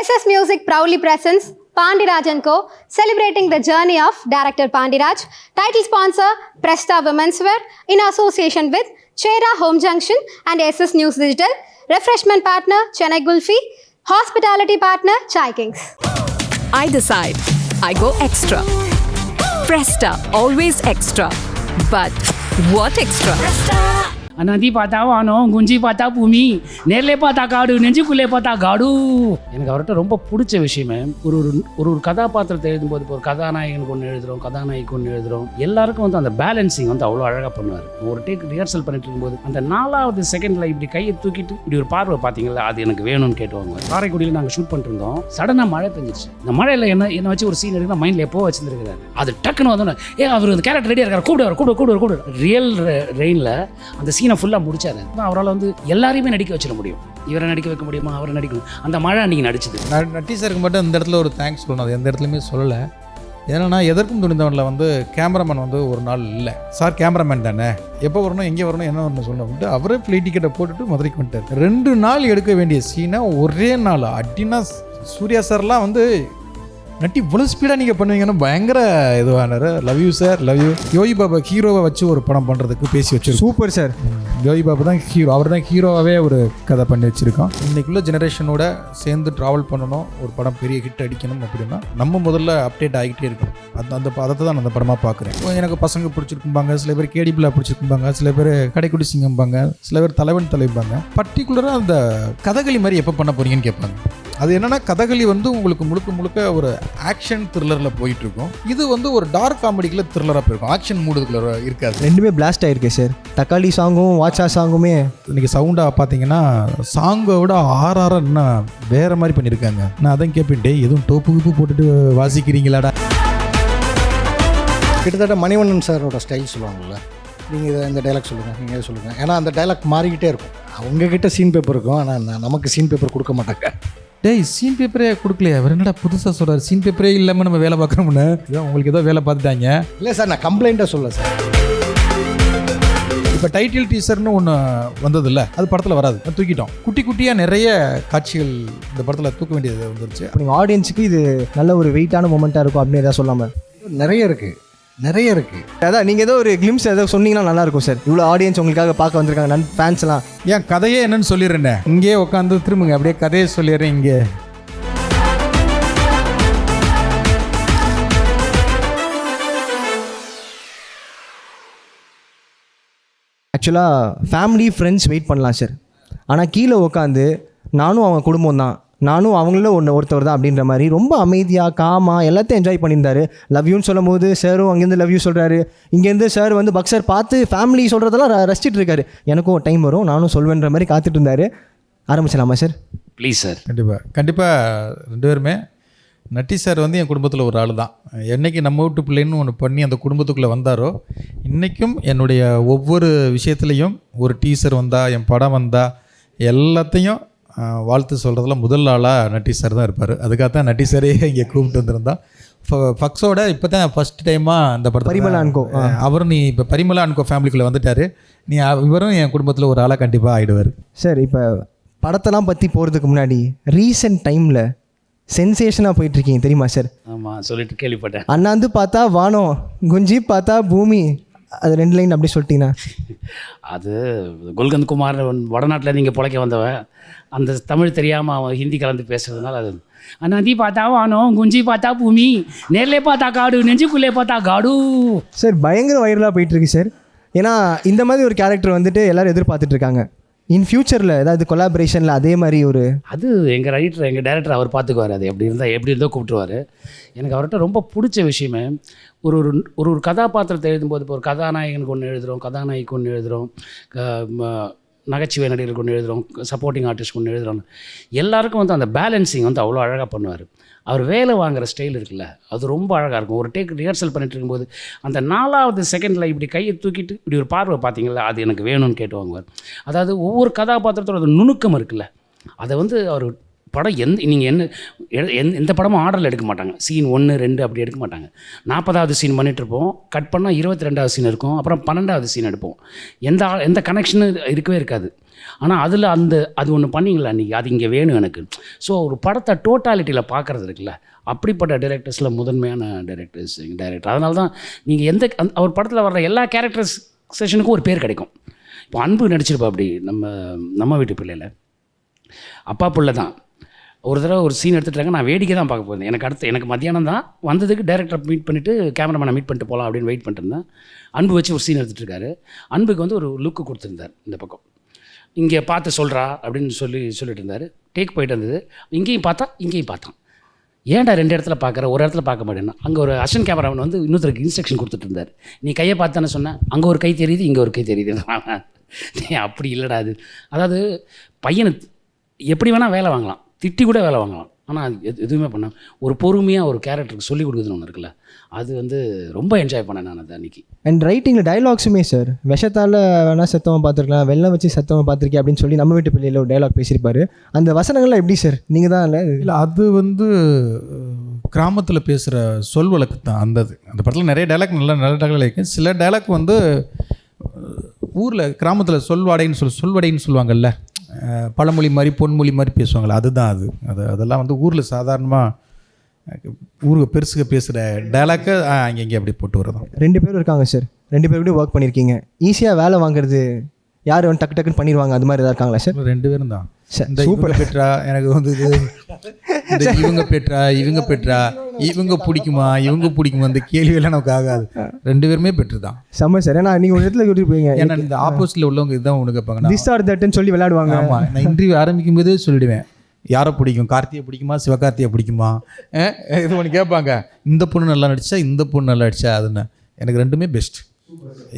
SS Music proudly presents Pandiraj & Co. celebrating the journey of director Pandiraj. Title sponsor Presta Women's Wear in association with Chera Home Junction and SS News Digital. Refreshment partner Chennai Gulfi. Hospitality partner Chai Kings. I decide. I go extra. Presta, always extra. But what extra? நதி பார்த்தா வானம், குஞ்சி பார்த்தா பூமி, நேரிலே பார்த்தா காடு, நெஞ்சுக்குள்ளே பார்த்தா காடு. எனக்கு அவர்கிட்ட ரொம்ப பிடிச்ச விஷயமே ஒரு கதாபாத்திரத்தை எழுதும்போது இப்போ ஒரு கதாநாயகனுக்கு ஒன்று எழுதுகிறோம், கதாநாயகிக்கு ஒன்று எழுதுகிறோம், எல்லாருக்கும் வந்து அந்த பேலன்சிங் வந்து அவ்வளோ அழகாக பண்ணுவார். ஒரு டேக் ரிஹர்சல் பண்ணிட்டு இருக்கும்போது அந்த 4வது செகண்டில் இப்படி கையை தூக்கிட்டு இப்படி ஒரு பார்வை பார்த்தீங்களா, அது எனக்கு வேணும்னு கேட்டுவாங்க. காரைக்குடியில் நாங்கள் ஷூட் பண்ணிட்டு இருந்தோம். சடனாக மழை பெஞ்சிச்சு. இந்த மழையில் என்ன வச்சு ஒரு சீன் எடுக்க மைண்டில் எப்போ வச்சுருந்துருக்காரு. அது டக்குன்னு வந்தோன்னே அவர் அந்த கேரக்டர் ரெடியாக இருக்கார், கூப்பிடுவார். ரியல் ரெயினில் அந்த சீனை ஃபுல்லாக முடிச்சாரு. அவரால் வந்து எல்லாரையுமே நடிக்க வச்சிட முடியும். இவரை நடிக்க வைக்க முடியுமா, அவரை நடிக்கணும். அந்த மழை அன்றைக்கி நடிச்சது. நட்டி சாருக்கு மட்டும் இந்த இடத்துல ஒரு தேங்க்ஸ் சொல்லணும். அது எந்த இடத்துலையுமே சொல்லலை. ஏன்னா எதற்கும் துணிந்தவனில் வந்து கேமராமேன் வந்து ஒரு நாள் இல்லை, சார் கேமராமேன் தானே, எப்போ வரணும், எங்கே வரணும், என்ன வரணும் சொல்லணும். அவரே ஃப்ளைட் டிக்கெட்டை போட்டுட்டு மதுரைக்கு வந்துட்டார். 2 நாள் எடுக்க வேண்டிய சீனை ஒரே நாள் அப்படின்னா சூர்யா சார்லாம் வந்து நட்டி இவ்வளோ ஸ்பீடாக நீங்கள் பண்ணுவீங்கன்னு பயங்கர இதுவானார். Love you sir, love you. Yogi Baba ஹீரோவை வச்சு ஒரு படம் பண்ணுறதுக்கு பேசி வச்சிருக்கோம். Super sir. யோகி பாபா தான் ஹீரோ, அவர் தான் ஹீரோவாகவே ஒரு கதை பண்ணி வச்சுருக்கோம். இன்றைக்குள்ள ஜெனரேஷனோட சேர்ந்து ட்ராவல் பண்ணணும், ஒரு படம் பெரிய ஹிட் அடிக்கணும் அப்படின்னா நம்ம முதல்ல அப்டேட் ஆகிட்டே இருக்கணும். அந்த பதத்தை தான் நான் அந்த படமாக பார்க்குறேன். எனக்கு பசங்க பிடிச்சிருக்கும்பாங்க, சில பேர் கேடிபிளா பிடிச்சிருக்கும்பாங்க, சில பேர் கடைக்குடி சிங்கம்பாங்க, சில பேர் தலைவன் தலைப்பாங்க. பர்டிகுலராக அந்த கதகளி மாதிரி எப்போ பண்ண போறீங்கன்னு கேட்பாங்க. அது என்னன்னா கதகளி வந்து உங்களுக்கு முழுக்க ஒரு ஆக்ஷன் த்ரில்லரில் போயிட்டுருக்கும். இது வந்து ஒரு டார்க் காமெடிக்குள்ள த்ரில்லராக போயிருக்கும், ஆக்ஷன் மூடுக்குள்ள இருக்காது. ரெண்டுமே பிளாஸ்ட் ஆகிருக்கு சார். தக்காளி சாங்கும் வாட்சா சாங்குமே இன்றைக்கி சவுண்டாக பார்த்தீங்கன்னா சாங்கை விட ஆர்ஆர் இன்னும் வேறு மாதிரி பண்ணியிருக்காங்க. நான் அதான் கேட்பேன், எதுவும் டோப்பு போட்டுட்டு வாசிக்கிறீங்களாடா. கிட்டத்தட்ட மணிவண்ணன் சாரோட ஸ்டைல் சொல்லுவாங்கள்ல, நீங்கள் இந்த டைலாக் சொல்லுங்கள், நீங்கள் எது சொல்லுங்கள். ஏன்னா அந்த டைலாக் மாறிக்கிட்டே இருக்கும். அவங்கக்கிட்ட சீன் பேப்பர் இருக்கும், ஆனால் நமக்கு சீன் பேப்பர் கொடுக்க மாட்டாங்க. டேய் சீன் பேப்பரே கொடுக்கலையா, அவர் என்னடா புதுசாக சொல்கிறார், சீன் பேப்பரே இல்லாமல் நம்ம வேலை பார்க்குறோம்னு. இதான் உங்களுக்கு ஏதோ வேலை பார்த்துட்டாங்க. இல்லை சார், நான் கம்ப்ளைண்ட்டாக சொல்ல சார். இப்போ டைட்டில் டீசர்னு ஒன்று வந்ததில்ல, அது படத்தில் வராது, தூக்கிட்டோம். குட்டியாக நிறைய காட்சிகள் இந்த படத்தில் தூக்க வேண்டியது வந்துருச்சு. இப்போ நீங்கள் ஆடியன்ஸுக்கு இது நல்ல ஒரு வெயிட்டான மூமெண்ட்டாக இருக்கும் அப்படின்னு எதாவது சொல்லாமல் நிறைய இருக்குது. அதான் நீங்கள் ஏதோ ஒரு கிளிம்ஸ் ஏதோ சொன்னீங்கன்னா நல்லாயிருக்கும் சார். இவ்வளோ ஆடியன்ஸ் உங்களுக்காக பார்க்க வந்திருக்காங்க, ஃபேன்ஸ்லாம். ஏன் கதையே என்னன்னு சொல்லிடுறேன், இங்கேயே உட்காந்து திரும்புங்க, அப்படியே கதையை சொல்லிடுறேன். இங்கே ஆக்சுவலாக ஃபேமிலி ஃப்ரெண்ட்ஸ் வெயிட் பண்ணலாம் சார். ஆனால் கீழே உட்காந்து நானும் அவங்க குடும்பம் தான், நானும் அவங்கள ஒருத்தவர் தான் அப்படின்ற மாதிரி ரொம்ப அமைதியாக காமாக எல்லாத்தையும் என்ஜாய் பண்ணியிருந்தாரு. லவ் யூன்னு சொல்லும் போது சாரும் அங்கேருந்து லவ் யூ சொல்கிறாரு, இங்கேருந்து சார் வந்து பக்ஸர் பார்த்து ஃபேமிலி சொல்கிறதெல்லாம் ரசிச்சிட்டு இருக்காரு. எனக்கும் டைம் வரும், நானும் சொல்வேன்ற மாதிரி காத்துட்டு இருந்தார். ஆரம்பிச்சலாமா சார்? Please sir. கண்டிப்பாக 2 பேருமே. நட்டி சார் வந்து என் குடும்பத்தில் ஒரு ஆள் தான். என்றைக்கு நம்ம வீட்டு பிள்ளைன்னு ஒன்று பண்ணி அந்த குடும்பத்துக்குள்ளே வந்தாரோ, இன்றைக்கும் என்னுடைய ஒவ்வொரு விஷயத்துலேயும் ஒரு டீசர் வந்தால், என் படம் வந்தால் எல்லாத்தையும் வாழ்த்து சொல்கிறதுல முதல் ஆளாக நட்டி சார் தான் இருப்பார். அதுக்காக தான் நட்டி சாரே இங்கே கூப்பிட்டு வந்திருந்தான். ஃபக்ஸோட இப்போ தான் ஃபஸ்ட் டைமாக அந்த படத்தை பரிமளா அன்கோ அவரும் நீ இப்போ பரிமளா அன்கோ ஃபேமிலிக்குள்ளே வந்துட்டார். நீ இவரும் என் குடும்பத்தில் ஒரு ஆளாக கண்டிப்பாக ஆகிடுவார் சார். இப்போ படத்தெல்லாம் பற்றி போகிறதுக்கு முன்னாடி ரீசெண்ட் டைமில் சென்சேஷனாக போயிட்டுருக்கீங்க தெரியுமா சார்? ஆமாம், சொல்லிட்டு கேள்விப்பட்டேன். அண்ணாந்து பார்த்தா வானம், குஞ்சி பார்த்தா பூமி, அது 2 லைன் அப்படி சொல்லிட்டீங்கன்னா. அது குல்கந்த் குமார் வடநாட்டில் நீங்கள் பிழைக்க வந்தவன், அந்த தமிழ் தெரியாமல் அவன் ஹிந்தி கலந்து பேசுறதுனால அது நதி பார்த்தா வானம், குஞ்சி பார்த்தா பூமி, நேரிலே பார்த்தா காடு, நெஞ்சுக்குள்ளே பார்த்தா காடு. சார் பயங்கர வைரலாக போயிட்டுருக்கு சார். ஏன்னா இந்த மாதிரி ஒரு கேரக்டர் வந்துட்டு எல்லோரும் எதிர்பார்த்துட்டு இருக்காங்க. இன் ஃபியூச்சரில் ஏதாவது கொலாபரேஷனில் அதே மாதிரி ஒரு அது எங்கள் ரைட்டர், எங்கள் டைரக்டர் அவர் பார்த்துக்குவார். அது எப்படி இருந்தோ கூப்பிட்டுருவார். எனக்கு அவர்கிட்ட ரொம்ப பிடிச்ச விஷயமே ஒரு கதாபாத்திரத்தை எழுதும்போது இப்போ ஒரு கதாநாயகனுக்கு ஒன்று எழுதுகிறோம், கதாநாயகிக்கு ஒன்று எழுதுகிறோம், நகைச்சுவை நடிகர்களுக்கு ஒன்று எழுதுகிறோம், சப்போர்ட்டிங் ஆர்டிஸ்ட் ஒன்று எழுதுகிறோம். எல்லாருக்கும் வந்து அந்த பேலன்சிங் வந்து அவ்வளோ அழகாக பண்ணுவார். அவர் வேலை வாங்குகிற ஸ்டைல் இருக்குல்ல, அது ரொம்ப அழகாக இருக்கும். ஒரு டேக் ரிஹர்சல் பண்ணிட்டு இருக்கும்போது அந்த 4வது செகண்டில் இப்படி கையை தூக்கிட்டு இப்படி ஒரு பார்வை பார்த்தீங்களா, அது எனக்கு வேணும்னு கேட்டு வாங்குவார். அதாவது ஒவ்வொரு கதாபாத்திரத்தோட அது நுணுக்கம் இருக்குல்ல, அதை வந்து அவர் படம் நீங்கள் எந்த படமும் ஆர்டரில் எடுக்க மாட்டாங்க. சீன் 1 2 அப்படி எடுக்க மாட்டாங்க. 40வது சீன் பண்ணிகிட்ருப்போம், கட் பண்ணால் 22வது சீன் இருக்கும், அப்புறம் 12வது சீன் எடுப்போம். எந்த கனெக்ஷனும் இருக்கவே இருக்காது. ஆனால் அதில் அது ஒன்று பண்ணிங்களா அன்றைக்கி, அது இங்கே வேணும் எனக்கு. ஸோ ஒரு படத்தை டோட்டாலிட்டியில் பார்க்குறது இருக்குல்ல, அப்படிப்பட்ட டைரக்டர்ஸில் முதன்மையான டைரக்டர். அதனால தான் நீங்கள் அவர் படத்தில் வர்ற எல்லா கேரக்டர்ஸ் செஷனுக்கும் ஒரு பேர் கிடைக்கும். இப்போ அன்பு நடிச்சிருப்பா அப்படி நம்ம வீட்டு பிள்ளையில் அப்பா புள்ள தான். ஒரு தடவை ஒரு சீன் எடுத்துட்டாங்க, நான் வேடிக்கை தான் பார்க்க போயிருந்தேன். எனக்கு மத்தியானம் தான் வந்ததுக்கு டேரக்டரை மீட் பண்ணிவிட்டு கேமராமேனை மீட் பண்ணிட்டு போகலாம் அப்படின்னு வெயிட் பண்ணிட்டு இருந்தேன். அன்பு வச்சு ஒரு சீன் எடுத்துகிட்டு இருக்காரு. அன்புக்கு வந்து ஒரு லுக்கு கொடுத்துருந்தார், இந்த பக்கம் இங்கே பார்த்து சொல்கிறா அப்படின்னு சொல்லிட்டு இருந்தார். டேக் போயிட்டு வந்தது, இங்கேயும் பார்த்தான். ஏன்டா 2 இடத்துல பார்க்குற, ஒரு இடத்துல பார்க்க மாட்டேன்னா, அங்கே ஒரு அசிஸ்டன்ட் கேமராமேன் வந்து இன்னொருத்தருக்கு இன்ஸ்ட்ரக்ஷன் கொடுத்துட்டு இருந்தார். நீ கையை பார்த்தானே சொன்னேன், அங்கே ஒரு கை தெரியுது, இங்கே ஒரு கை தெரியுது. அப்படி இல்லைடா அது. அதாவது பையனை எப்படி வேணால் வேலை வாங்கலாம், திட்டி கூட வேலை வாங்கலாம், ஆனால் அது எதுவுமே பண்ண ஒரு பொறுமையாக ஒரு கேரக்டருக்கு சொல்லிக் கொடுக்குதுன்னு ஒன்று இருக்குல்ல, அது வந்து ரொம்ப என்ஜாய் பண்ணேன் நான் அது அன்றைக்கி. அண்ட் ரைட்டிங்கில் டைலாக்ஸுமே சார், விஷத்தால் வேணால் செத்தவன் பார்த்துருக்கலாம், வெள்ளம் வச்சு செத்தவன் பார்த்துருக்கேன் அப்படின்னு சொல்லி நம்ம வீட்டு பிள்ளையில் ஒரு டைலாக் பேசியிருப்பாரு. அந்த வசனங்கள்லாம் எப்படி சார் நீங்கள் தான் இல்லை அது வந்து கிராமத்தில் பேசுகிற சொல் வழக்கு தான். அந்த படத்தில் நிறைய டைலாக் நல்ல டைலாக் இருக்குது. சில டைலாக் வந்து ஊரில் கிராமத்தில் சொல்வடைன்னு சொல்லுவாங்கல்ல, பழமொழி மாதிரி பொன்மொழி மாதிரி பேசுவாங்கள்ல, அதுதான் அதெல்லாம் வந்து ஊரில் சாதாரணமாக ஊருக்கு பெருசுக்கு பேசுகிற டைலாக்கு அங்கே அப்படி போட்டு வரதான். 2 பேரும் இருக்காங்க சார், 2 பேர் கூட ஒர்க் பண்ணியிருக்கீங்க. ஈஸியாக வேலை வாங்குறது யார் வந்து டக்குன்னு பண்ணிடுவாங்க, அது மாதிரி எதாவது இருக்காங்களா சார்? 2 பேரும் தான். இந்த சூப்பர் பெற்றா எனக்கு வந்து இவங்க பெற்றா இவங்க பிடிக்குமா இந்த கேள்வியெல்லாம் நமக்கு ஆகாது. 2 பேருமே பெற்று தான். செம்ம சார். ஏன்னா நீங்கள் ஒரு இடத்துல கொடுப்பீங்க, ஏன்னா இந்த ஆப்போசிட்டில் உள்ளவங்க இதுதான் உனக்கு கேட்பாங்க, திஸ் ஆர் தட்னு சொல்லி விளையாடுவாங்க. ஆமாம், நான் இன்டர்வியூ ஆரம்பிக்கும் போதே சொல்லிவிடுவேன், யாரை பிடிக்கும், கார்த்தியை பிடிக்குமா சிவகார்த்தியை பிடிக்குமா, இது ஒன்று கேட்பாங்க. இந்த பொண்ணு நல்லா நடிச்சா, இந்த பொண்ணு நல்லா நடிச்சா, அதுன்னு எனக்கு 2மே பெஸ்ட்.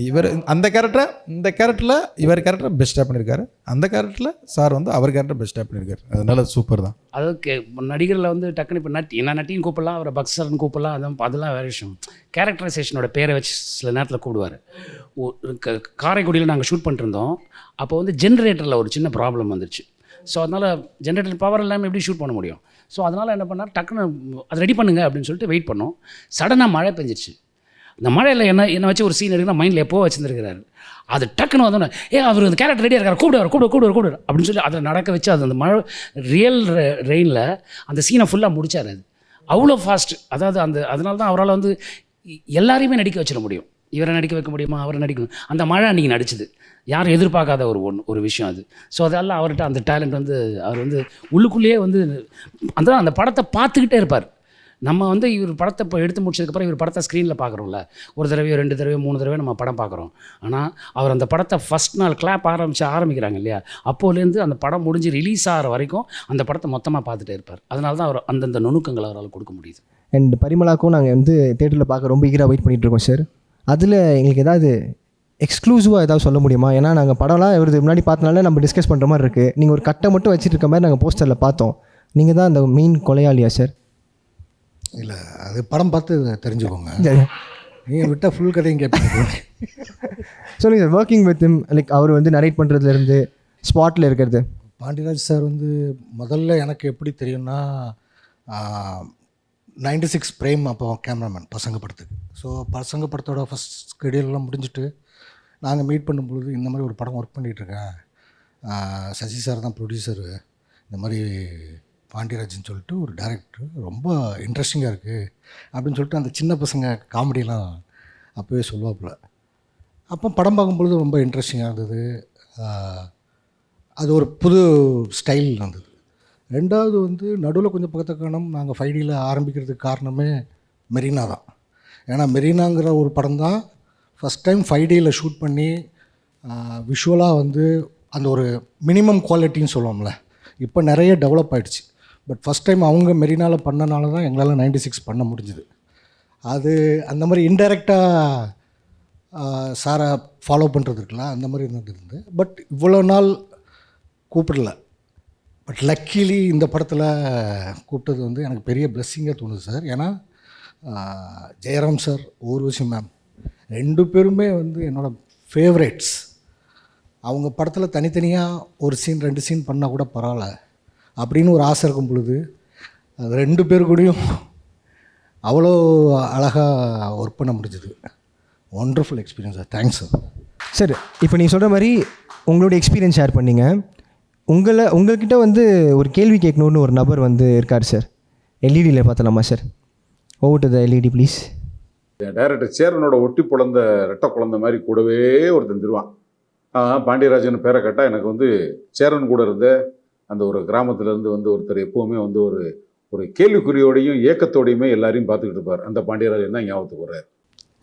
இவர் அந்த கேரக்டர், இந்த கேரக்டரில் இவர் கேரக்டர் பெஸ்ட்டாக பண்ணியிருக்காரு, அந்த கேரக்டரில் சார் வந்து அவர் கேரக்டர் பெஸ்ட்டாக பண்ணியிருக்காரு. அதனால சூப்பர் தான். அதாவது நடிகரில் வந்து டக்குன்னு இப்போ நட்டின்னு கூப்பிடலாம், அவரை பக்சர்னு கூப்பிடலாம், அதெல்லாம் வேறு விஷயம். கேரக்டரைசேஷனோட பேரை வச்சு சில நேரத்தில் கூப்பிடுவார். காரைக்குடியில் நாங்கள் ஷூட் பண்ணிருந்தோம். அப்போ வந்து ஜென்ரேட்டரில் ஒரு சின்ன ப்ராப்ளம் வந்துருச்சு. ஸோ அதனால் ஜென்ரேட்டர் பவர் இல்லாமல் எப்படி ஷூட் பண்ண முடியும்? ஸோ அதனால் என்ன பண்ணால் டக்குன்னு அதை ரெடி பண்ணுங்க அப்படின்னு சொல்லிட்டு வெயிட் பண்ணோம். சடனாக மழை பெஞ்சிருச்சு. இந்த மழையில் என்ன வச்சு ஒரு சீன் எடுக்கணும் மைண்டில் எப்போ வச்சுருந்துருக்கிறாரு. அது டக்குன்னு வந்தோன்னே அவர் அந்த கேரக்டர் ரெடியாக இருக்கார், கூப்பிடுவார் அப்படின்னு சொல்லி அதை நடக்க வச்சு அது அந்த மழை ரியல் ரெயினில் அந்த சீனை ஃபுல்லாக முடித்தார். அது அவ்வளோ ஃபாஸ்ட். அதாவது அதனால தான் அவரால் வந்து எல்லாரையுமே நடிக்க வச்சிட முடியும். இவரை நடிக்க வைக்க முடியுமா, அவரை நடிக்கணும். அந்த மழை அன்றைக்கி நடிச்சுது, யாரும் எதிர்பார்க்காத ஒரு விஷயம் அது. ஸோ அதெல்லாம் அவர்கிட்ட அந்த டேலண்ட் வந்து அவர் வந்து உள்ளுக்குள்ளேயே வந்து அந்த படத்தை பார்த்துக்கிட்டே இருப்பார். நம்ம வந்து இவர் படத்தை இப்போ எடுத்து முடிச்சதுக்கப்புறம் இவர் படத்தை ஸ்க்ரீனில் பார்க்குறோம்ல, ஒரு தடவையோ 2 தடவையோ 3 தடவை நம்ம படம் பார்க்குறோம். ஆனால் அவர் அந்த படத்தை ஃபஸ்ட் நாள் கிளாப் ஆரம்பிக்கிறாங்க இல்லையா, அப்போலேருந்து அந்த படம் முடிஞ்சு ரிலீஸ் ஆகிற வரைக்கும் அந்த படத்தை மொத்தமாக பார்த்துட்டே இருப்பார். அதனால தான் அவர் அந்தந்த நுணுக்கங்களை அவரால் கொடுக்க முடியுது. அண்ட் பரிமளாக்கும் நாங்கள் வந்து தேட்டரில் பார்க்க ரொம்ப ஈகராக வெயிட் பண்ணிகிட்ருக்கோம் சார். அதில் எங்களுக்கு ஏதாவது எக்ஸ்க்ளூசிவாக ஏதாவது சொல்ல முடியுமா? ஏன்னா நாங்கள் படம்லாம் இவருக்கு முன்னாடி பார்த்தனால நம்ம டிஸ்கஸ் பண்ணுற மாதிரி இருக்குது. நீங்கள் ஒரு கட்டை மட்டும் வச்சுட்டு இருக்க மாதிரி நாங்கள் போஸ்டரில் பார்த்தோம். நீங்கள் தான் அந்த மெயின் கொலையாளியா சார்? இல்லை, அது படம் பார்த்து தெரிஞ்சுக்கோங்க. நீங்கள் விட்டால் ஃபுல் கதையும் கேட்பீங்க. சொல்லுங்கள் sir, working with him, like அவர் வந்து நரேட் பண்ணுறதுலேருந்து ஸ்பாட்டில் இருக்கிறது. பாண்டியராஜ் சார் வந்து முதல்ல எனக்கு எப்படி தெரியும்னா 96 பிரேம் அப்போ கேமராமேன் பசங்க படத்துக்கு. ஸோ பசங்க படத்தோட ஃபஸ்ட் ஸ்கெடியூல்லாம் முடிஞ்சுட்டு நாங்கள் மீட் பண்ணும்பொழுது இந்த மாதிரி ஒரு படம் ஒர்க் பண்ணிகிட்ருக்கேன், சசி சார் தான் ப்ரொடியூசரு, இந்த மாதிரி பாண்டியராஜன் சொல்லிட்டு ஒரு டைரக்டர், ரொம்ப இன்ட்ரெஸ்டிங்காக இருக்குது அப்படின்னு சொல்லிட்டு அந்த சின்ன பசங்க காமெடியெலாம் அப்போவே சொல்லுவாப்புல. அப்போ படம் பார்க்கும்பொழுது ரொம்ப இன்ட்ரெஸ்டிங்காக இருந்தது. அது ஒரு புது ஸ்டைல் இருந்தது. 2வது வந்து நடுவில் கொஞ்சம் பக்கத்தை காணும், நாங்கள் 5Dயில் ஆரம்பிக்கிறதுக்கு காரணமே மெரினா தான். ஏன்னா மெரினாங்கிற ஒரு படம் தான் ஃபஸ்ட் டைம் 5Dயில் ஷூட் பண்ணி விஷுவலாக வந்து அந்த ஒரு மினிமம் குவாலிட்டின்னு சொல்லுவோம்ல, இப்போ நிறைய டெவலப் ஆகிடுச்சு. பட் ஃபஸ்ட் டைம் அவங்க மெரினாவில் பண்ணனால தான் எங்களால் 96 பண்ண முடிஞ்சுது. அது அந்த மாதிரி இன்டெரக்டாக சாரை ஃபாலோ பண்ணுறது இருக்குல்ல, அந்த மாதிரி இருந்தது. பட் இவ்வளோ நாள் கூப்பிடல. பட் லக்கிலி இந்த படத்தில் கூப்பிட்டது வந்து எனக்கு பெரிய பிளெஸ்ஸிங்காக தோணுது சார். ஏன்னா ஜெயராம் சார், ஊர்வசி மேம் 2 பேருமே வந்து என்னோடய ஃபேவரேட்ஸ். அவங்க படத்தில் தனித்தனியாக ஒரு சீன் 2 சீன் பண்ணால் கூட பரவாயில்ல, அப்படின்னு ஒரு ஆசை இருக்கும் பொழுது அது 2 பேர் கூடயும் அவ்வளோ அழகாக ஒர்க் பண்ண முடிஞ்சது. Wonderful experience sir. Thanks sir. Sir இப்போ நீங்கள் சொல்கிற மாதிரி உங்களுடைய எக்ஸ்பீரியன்ஸ் ஷேர் பண்ணீங்க. உங்கள்கிட்ட வந்து ஒரு கேள்வி கேட்கணுன்னு ஒரு நபர் வந்து இருக்கார் சார். எல்இடியில் பார்த்தலாமா sir? Over to the LED please. Director சேரனோட ஒட்டி பிறந்த ரெட்டை குழந்தை மாதிரி கூடவே ஒருத்தன் திருவான். பாண்டியராஜன் பேரை கேட்டால் எனக்கு வந்து சேரன் கூட இருந்த அந்த ஒரு கிராமத்துலேருந்து வந்து ஒருத்தர் எப்போவுமே வந்து ஒரு கேள்விக்குறியோடையும் ஏக்கத்தோடையுமே எல்லாரையும் பார்த்துக்கிட்டு இருப்பார். அந்த பாண்டியராஜன் தான் ஞாபகத்துக்கு வர்றார்.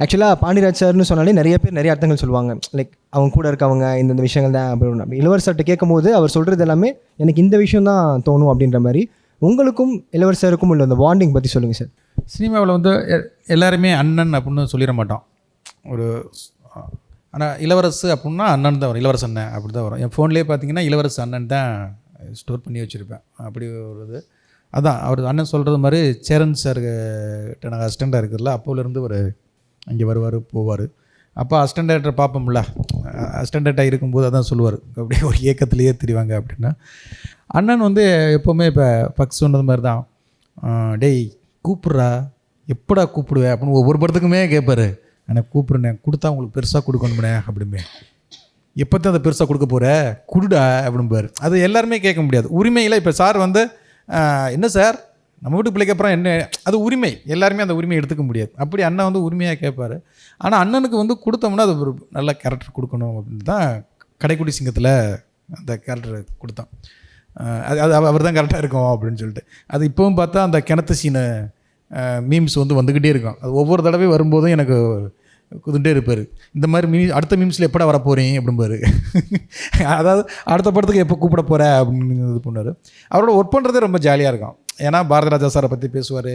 ஆக்சுவலாக பாண்டியராஜ் சார்னு சொன்னாலே நிறைய பேர் நிறைய அர்த்தங்கள் சொல்லுவாங்க. லைக் அவங்க கூட இருக்கவங்க இந்த விஷயங்கள் தான் அப்படி இளவரசர்கிட்ட கேட்கும் போது அவர் சொல்கிறது எல்லாமே எனக்கு இந்த விஷயம் தான் தோணும் அப்படின்ற மாதிரி. உங்களுக்கும் இளவரசருக்கும் உள்ள அந்த பாண்டிங் பற்றி சொல்லுங்கள் சார். சினிமாவில் வந்து எல்லாருமே அண்ணன் அப்படின்னு சொல்லிட மாட்டோம். ஆனால் இளவரசு அப்படின்னா அண்ணன் தான் வரும், இளவரச அண்ணன் அப்படி தான் வரும். என் ஃபோன்லேயே பார்த்தீங்கன்னா இளவரச அண்ணன் தான் ஸ்டோர் பண்ணி வச்சுருப்பேன். அப்படி ஒரு இது அதான் அவர் அண்ணன் சொல்கிறது மாதிரி. சேரன் சார் கிட்ட நாங்கள் அசிஸ்டண்ட்டாக இருக்கிறதுல அப்போலேருந்து ஒரு அங்கே வருவார் போவார். அப்போ அசிஸ்டன்ட் டைரக்டர் பார்ப்போம்ல, அசிஸ்டன்ட் டைரக்டராக இருக்கும்போது அதான் சொல்லுவார், அப்படியே ஒரு ஏக்கத்துலேயே தெரிவாங்க அப்படின்னா. அண்ணன் வந்து எப்போவுமே இப்போ பக்ஸ் சொன்னது மாதிரி தான், டேய் கூப்பிட்றா, எப்படா கூப்பிடுவேன் அப்படின்னு ஒவ்வொரு படத்துக்குமே கேட்பார். எனக்கு கூப்பிடுனேன், கொடுத்தா உங்களுக்கு பெருசாக கொடுக்கணும்னே அப்படிமே. எப்போத்தான் அதை பெருசாக கொடுக்க போகிற, குடுடா அப்படிம்பார். அது எல்லாருமே கேட்க முடியாது. உரிமையில் இப்போ சார் வந்து என்ன சார் நம்ம வீட்டு பிள்ளைக்கு அப்புறம் என்ன, அது உரிமை, எல்லாருமே அந்த உரிமையை எடுத்துக்க முடியாது. அப்படி அண்ணன் வந்து உரிமையாக கேட்பார். ஆனால் அண்ணனுக்கு வந்து கொடுத்தோம்னா அது ஒரு நல்ல கேரக்டர் கொடுக்கணும் அப்படின்னு தான் கடைக்குடி சிங்கத்தில் அந்த கேரக்டரை கொடுத்தான். அது அவர் தான் கரெக்டாக இருக்கும் அப்படின்னு சொல்லிட்டு. அது இப்போவும் பார்த்தா அந்த கிணத்து சீனை மீம்ஸ் வந்து வந்துக்கிட்டே இருக்கும். அது ஒவ்வொரு தடவையும் வரும்போதும் எனக்கு குதுண்டே இருப்பார். இந்த மாதிரி அடுத்த மீம்ஸில் எப்படா வர போகிறீங்க அப்படிம்பாரு. அதாவது அடுத்த படத்துக்கு எப்போ கூப்பிட போகிற அப்படின்னு இது பண்ணார். அவரோட ஒர்க் பண்ணுறதே ரொம்ப ஜாலியாக இருக்கும். ஏன்னா பாரதிராஜா சாரை பற்றி பேசுவார்.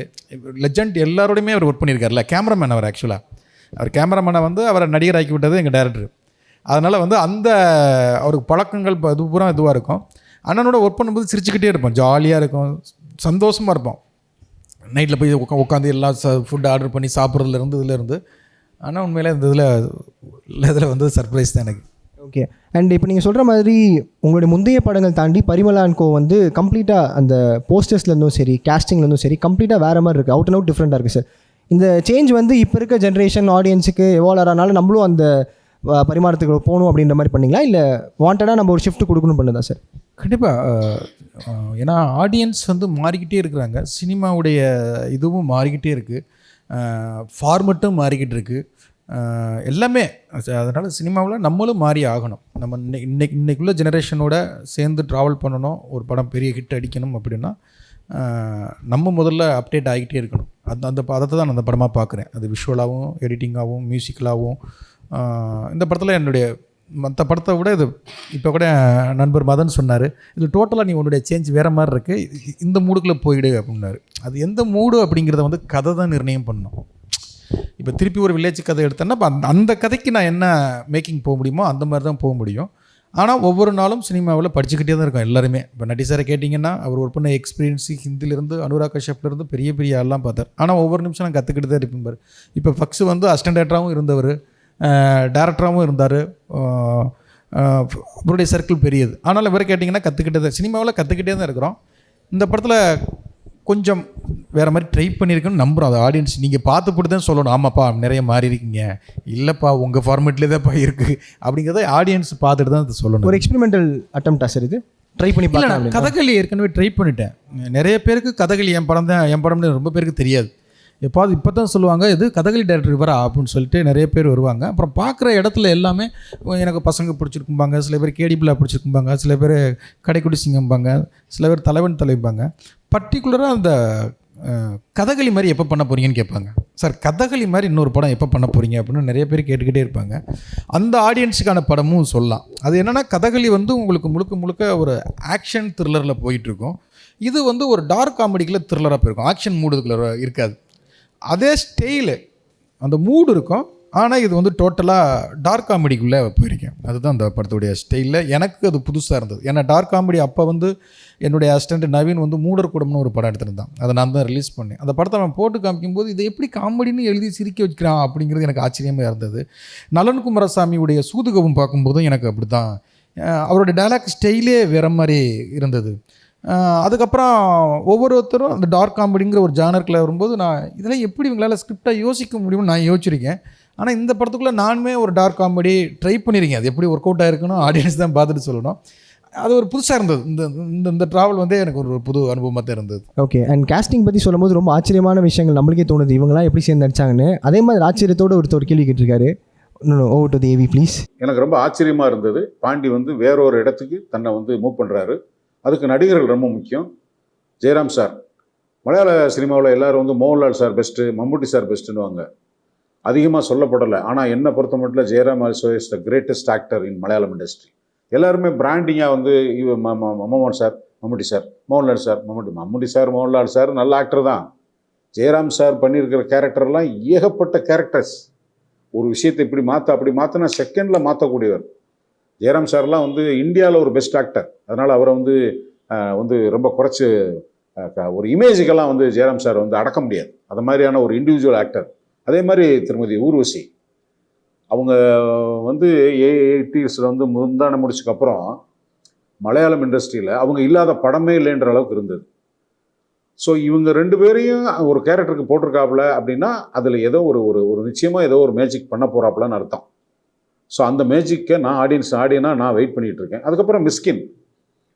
லெஜண்ட் எல்லாரோடையுமே அவர் ஒர்க் பண்ணியிருக்காருல்ல. கேமராமேன் அவர் ஆக்சுவலாக அவர் கேமராமேனை வந்து அவரை நடிகர் ஆக்கி விட்டது எங்கள் டைரக்டர். அதனால் வந்து அந்த அவருக்கு பழக்கங்கள் இது பூரா இதுவாக இருக்கும். அண்ணனோட ஒர்க் பண்ணும்போது சிரிச்சுக்கிட்டே இருப்போம், ஜாலியாக இருக்கும், சந்தோஷமாக இருப்போம். நைட்டில் போய் உட்காந்து எல்லாம் ஃபுட் ஆர்டர் பண்ணி சாப்பிட்றதுலேருந்து இதுலேருந்து. ஆனால் உண்மையிலே இந்த இதில் வந்து சர்ப்ரைஸ் தான் எனக்கு. ஓகே. அண்ட் இப்போ நீங்கள் சொல்கிற மாதிரி உங்களுடைய முந்தைய படங்கள் தாண்டி பரிமளா அண்ட் கோ வந்து கம்ப்ளீட்டாக அந்த போஸ்டர்ஸ்லேருந்தும் சரி கேஸ்டிங்லேருந்தும் சரி கம்ப்ளீட்டாக வேறு மாதிரி இருக்குது, அவுட் அண்ட் அவுட் டிஃப்ரெண்ட்டாக இருக்குது சார். இந்த சேஞ்ச் வந்து இப்போ இருக்க ஜென்ரேஷன் ஆடியன்ஸுக்கு எவால்வ் ஆகிறனால நம்மளும் அந்த பரிமாறத்துக்கு போகணும் அப்படின்ற மாதிரி பண்ணிங்களா, இல்லை வாண்டடாக நம்ம ஒரு ஷிஃப்ட் கொடுக்கணும் பண்ணுதா சார்? கண்டிப்பாக. ஏன்னா ஆடியன்ஸ் வந்து மாறிக்கிட்டே இருக்கிறாங்க, சினிமாவுடைய இதுவும் மாறிக்கிட்டே இருக்குது, ஃபார்மெட்டும் மாறிக்கிட்டு இருக்குது, எல்லாமே. அதனால் சினிமாவில் நம்மளும் மாறி ஆகணும். நம்ம இன்னைக்குள்ள ஜெனரேஷனோட சேர்ந்து ட்ராவல் பண்ணணும், ஒரு படம் பெரிய ஹிட் அடிக்கணும் அப்படின்னா நம்ம முதல்ல அப்டேட் ஆகிக்கிட்டே இருக்கணும். அந்த படத்தை தான் நான் அந்த படமாக பார்க்குறேன். அது விஷுவலாகவும் எடிட்டிங்காகவும் மியூசிக்கலாகவும். இந்த படத்தில் என்னுடைய மற்ற படத்தை விட இது இப்போ கூட நண்பர் மதன் சொன்னார், இது டோட்டலாக நீ உன்னுடைய சேஞ்ச் வேறு மாதிரி இருக்குது, இந்த மூடுக்குள்ளே போயிடு அப்படின்னாரு. அது எந்த மூடு அப்படிங்கிறத வந்து கதை தான் நிர்ணயம் பண்ணணும். இப்போ திருப்பி ஒரு வில்லேஜ் கதை எடுத்தேன்னா இப்போ அந்த கதைக்கு நான் என்ன மேக்கிங் போக முடியுமோ அந்த மாதிரி தான் போக முடியும். ஆனால் ஒவ்வொரு நாளும் சினிமாவில் படிச்சுக்கிட்டே தான் இருக்கும் எல்லாருமே. இப்போ நட்டி சாரை கேட்டிங்கன்னா அவர் ஒர்க் பண்ண எக்ஸ்பீரியன்ஸு ஹிந்திலேருந்து அனுராக் கஷ்யப்லேருந்து பெரிய பெரிய ஆள்லாம் பார்த்தார். ஆனால் ஒவ்வொரு நிமிஷம் நான் கற்றுக்கிட்டு தான் இருப்பேன். இப்போ ஃபக்ஸு வந்து அசிஸ்டன்ட் டைரக்டராகவும் இருந்தவர், டேரக்டராகவும் இருந்தார், அவருடைய சர்க்கிள் பெரியது. ஆனாலும் இவரை கேட்டிங்கன்னா கற்றுக்கிட்டே சினிமாவில் கற்றுக்கிட்டே தான் இருக்கிறோம். இந்த படத்தில் கொஞ்சம் வேறு மாதிரி ட்ரை பண்ணியிருக்கேன்னு நம்புகிறோம். அது ஆடியன்ஸ் நீங்கள் பார்த்துப்பட்டு தான் சொல்லணும், ஆமாப்பா நிறைய மாறி இருக்கீங்க, இல்லைப்பா உங்கள் ஃபார்மேட்லேயே தான்ப்பா இருக்குது அப்படிங்கிறத ஆடியன்ஸ் பார்த்துட்டு தான் அது சொல்லணும். ஒரு எக்ஸ்பெரிமெண்டல் அட்டம்ப்டா சார் இது? ட்ரை பண்ணி பார்க்கலாம். கதகளி ஏற்கனவே ட்ரை பண்ணிட்டேன். நிறைய பேருக்கு கதகளி என் படம்னு ரொம்ப பேருக்கு தெரியாது. எப்பாவது இப்போ தான் சொல்லுவாங்க இது கதகளி டைரக்டர் இவரா அப்படின்னு சொல்லிட்டு நிறைய பேர் வருவாங்க. அப்புறம் பார்க்குற இடத்துல எல்லாமே எனக்கு பசங்க பிடிச்சிருக்கும்பாங்க, சில பேர் கேடிபிளாக பிடிச்சிருக்கும்பாங்க, சில பேர் கடைக்குடி சிங்கம்பாங்க, சில பேர் தலைவன் தலைப்பாங்க. பர்டிகுலராக அந்த கதகளி மாதிரி எப்போ பண்ண போகிறீங்கன்னு கேட்பாங்க. சார் கதகளி மாதிரி இன்னொரு படம் எப்போ பண்ண போகிறீங்க அப்படின்னு நிறைய பேர் கேட்டுக்கிட்டே இருப்பாங்க. அந்த ஆடியன்ஸுக்கான படமும் சொல்லலாம். அது என்னென்னா கதகளி வந்து உங்களுக்கு முழுக்க ஒரு ஆக்ஷன் த்ரில்லரில் போயிட்டுருக்கும். இது வந்து ஒரு டார்க் காமெடிக்குள்ளே த்ரில்லராக போயிருக்கும், ஆக்ஷன் மூடுக்குள்ள இருக்காது. அதே ஸ்டைலு அந்த மூடு இருக்கும், ஆனால் இது வந்து டோட்டலாக டார்க் காமெடிக்குள்ளே போயிருக்கேன். அதுதான் அந்த படத்துடைய ஸ்டைலில் எனக்கு அது புதுசாக இருந்தது. ஏன்னா டார்க் காமெடி அப்போ வந்து என்னுடைய அசிஸ்டண்ட் நவீன் வந்து மூடர் கூடம்னு ஒரு படம் எடுத்திருந்தான், அதை நான் தான் ரிலீஸ் பண்ணேன். அந்த படத்தை அவன் போட்டு காமிக்கும்போது இதை எப்படி காமெடின்னு எழுதி சிரிக்க வைக்கிறான் அப்படிங்கிறது எனக்கு ஆச்சரியமாக இருந்தது. நலன் குமாரசாமியுடைய சூதுகவும் பார்க்கும்போதும் எனக்கு அப்படி தான் அவருடைய டைலாக் ஸ்டைலே வேறு மாதிரி இருந்தது. அதுக்கப்புறம் ஒவ்வொருத்தரும் அந்த டார்க் காமெடிங்கிற ஒரு ஜானருக்குள்ள வரும்போது நான் இதெல்லாம் எப்படி இவங்களால் ஸ்கிரிப்டாக யோசிக்க முடியும்னு நான் யோசிச்சிருக்கேன். ஆனால் இந்த படத்துக்குள்ளே நானுமே ஒரு டார்க் காமெடி ட்ரை பண்ணியிருக்கேன். அது எப்படி ஒர்க் அவுட் ஆகிருக்குன்னு ஆடியன்ஸ் தான் பார்த்துட்டு சொல்லணும். அது ஒரு புதுசாக இருந்தது. இந்த ட்ராவல் வந்து எனக்கு ஒரு புது அனுபவமாக தான் இருந்தது. ஓகே. அண்ட் கேஸ்டிங் பற்றி சொல்லும்போது ரொம்ப ஆச்சரியமான விஷயங்கள் நம்மளுக்கே தோணுது, இவங்களாம் எப்படி சேர்ந்து நடிச்சாங்கன்னு. அதே மாதிரி ஆச்சரியத்தோடு ஒருத்தர் கேள்வி கேட்டிருக்காரு. Over to the AV please. எனக்கு ரொம்ப ஆச்சரியமாக இருந்தது. பாண்டி வந்து வேற ஒரு இடத்துக்கு தன்னை வந்து மூவ் பண்ணுறாரு. அதுக்கு நடிகர்கள் ரொம்ப முக்கியம். ஜெயராம் சார், மலையாள சினிமாவில் எல்லோரும் வந்து Mohanlal sir best, Mammootty sir பெஸ்ட்டுன்னுவாங்க. அதிகமாக சொல்லப்படலை. ஆனால் என்னை பொறுத்த மட்டும் Jayaram also is the greatest actor in Malayalam industry. எல்லாருமே பிராண்டிங்காக வந்து மோகன் sir, Mammootty sir, Mohanlal sir, Mammootty sir, Mohanlal sir நல்ல ஆக்டர் தான். ஜெயராம் சார் பண்ணியிருக்கிற கேரக்டர்லாம் ஏகப்பட்ட கேரக்டர்ஸ். ஒரு விஷயத்தை இப்படி அப்படி மாற்றினா செகண்டில் மாற்றக்கூடியவர். ஜெயராம் சார்லாம் வந்து இந்தியாவில் ஒரு பெஸ்ட் ஆக்டர். அதனால் அவரை வந்து ரொம்ப குறைச்சி ஒரு இமேஜுக்கெல்லாம் வந்து ஜெயராம் சார் வந்து அடக்க முடியாது. அது மாதிரியான ஒரு இண்டிவிஜுவல் ஆக்டர். அதே மாதிரி திருமதி ஊர்வசி, அவங்க வந்து 80s வந்து முந்தான முடிச்சதுக்கப்புறம் மலையாளம் இண்டஸ்ட்ரியில் அவங்க இல்லாத படமே இல்லைன்ற அளவுக்கு இருந்தது. ஸோ இவங்க 2 பேரையும் ஒரு கேரக்டருக்கு போட்டிருக்காப்புல அப்படின்னா அதில் ஏதோ ஒரு நிச்சயமாக ஏதோ ஒரு மேஜிக் பண்ண போகிறாப்புலன்னு அர்த்தம். ஸோ அந்த மேஜிக்கை நான் ஆடியனாக நான் வெயிட் பண்ணிகிட்டு இருக்கேன். அதுக்கப்புறம் மிஸ்கின்,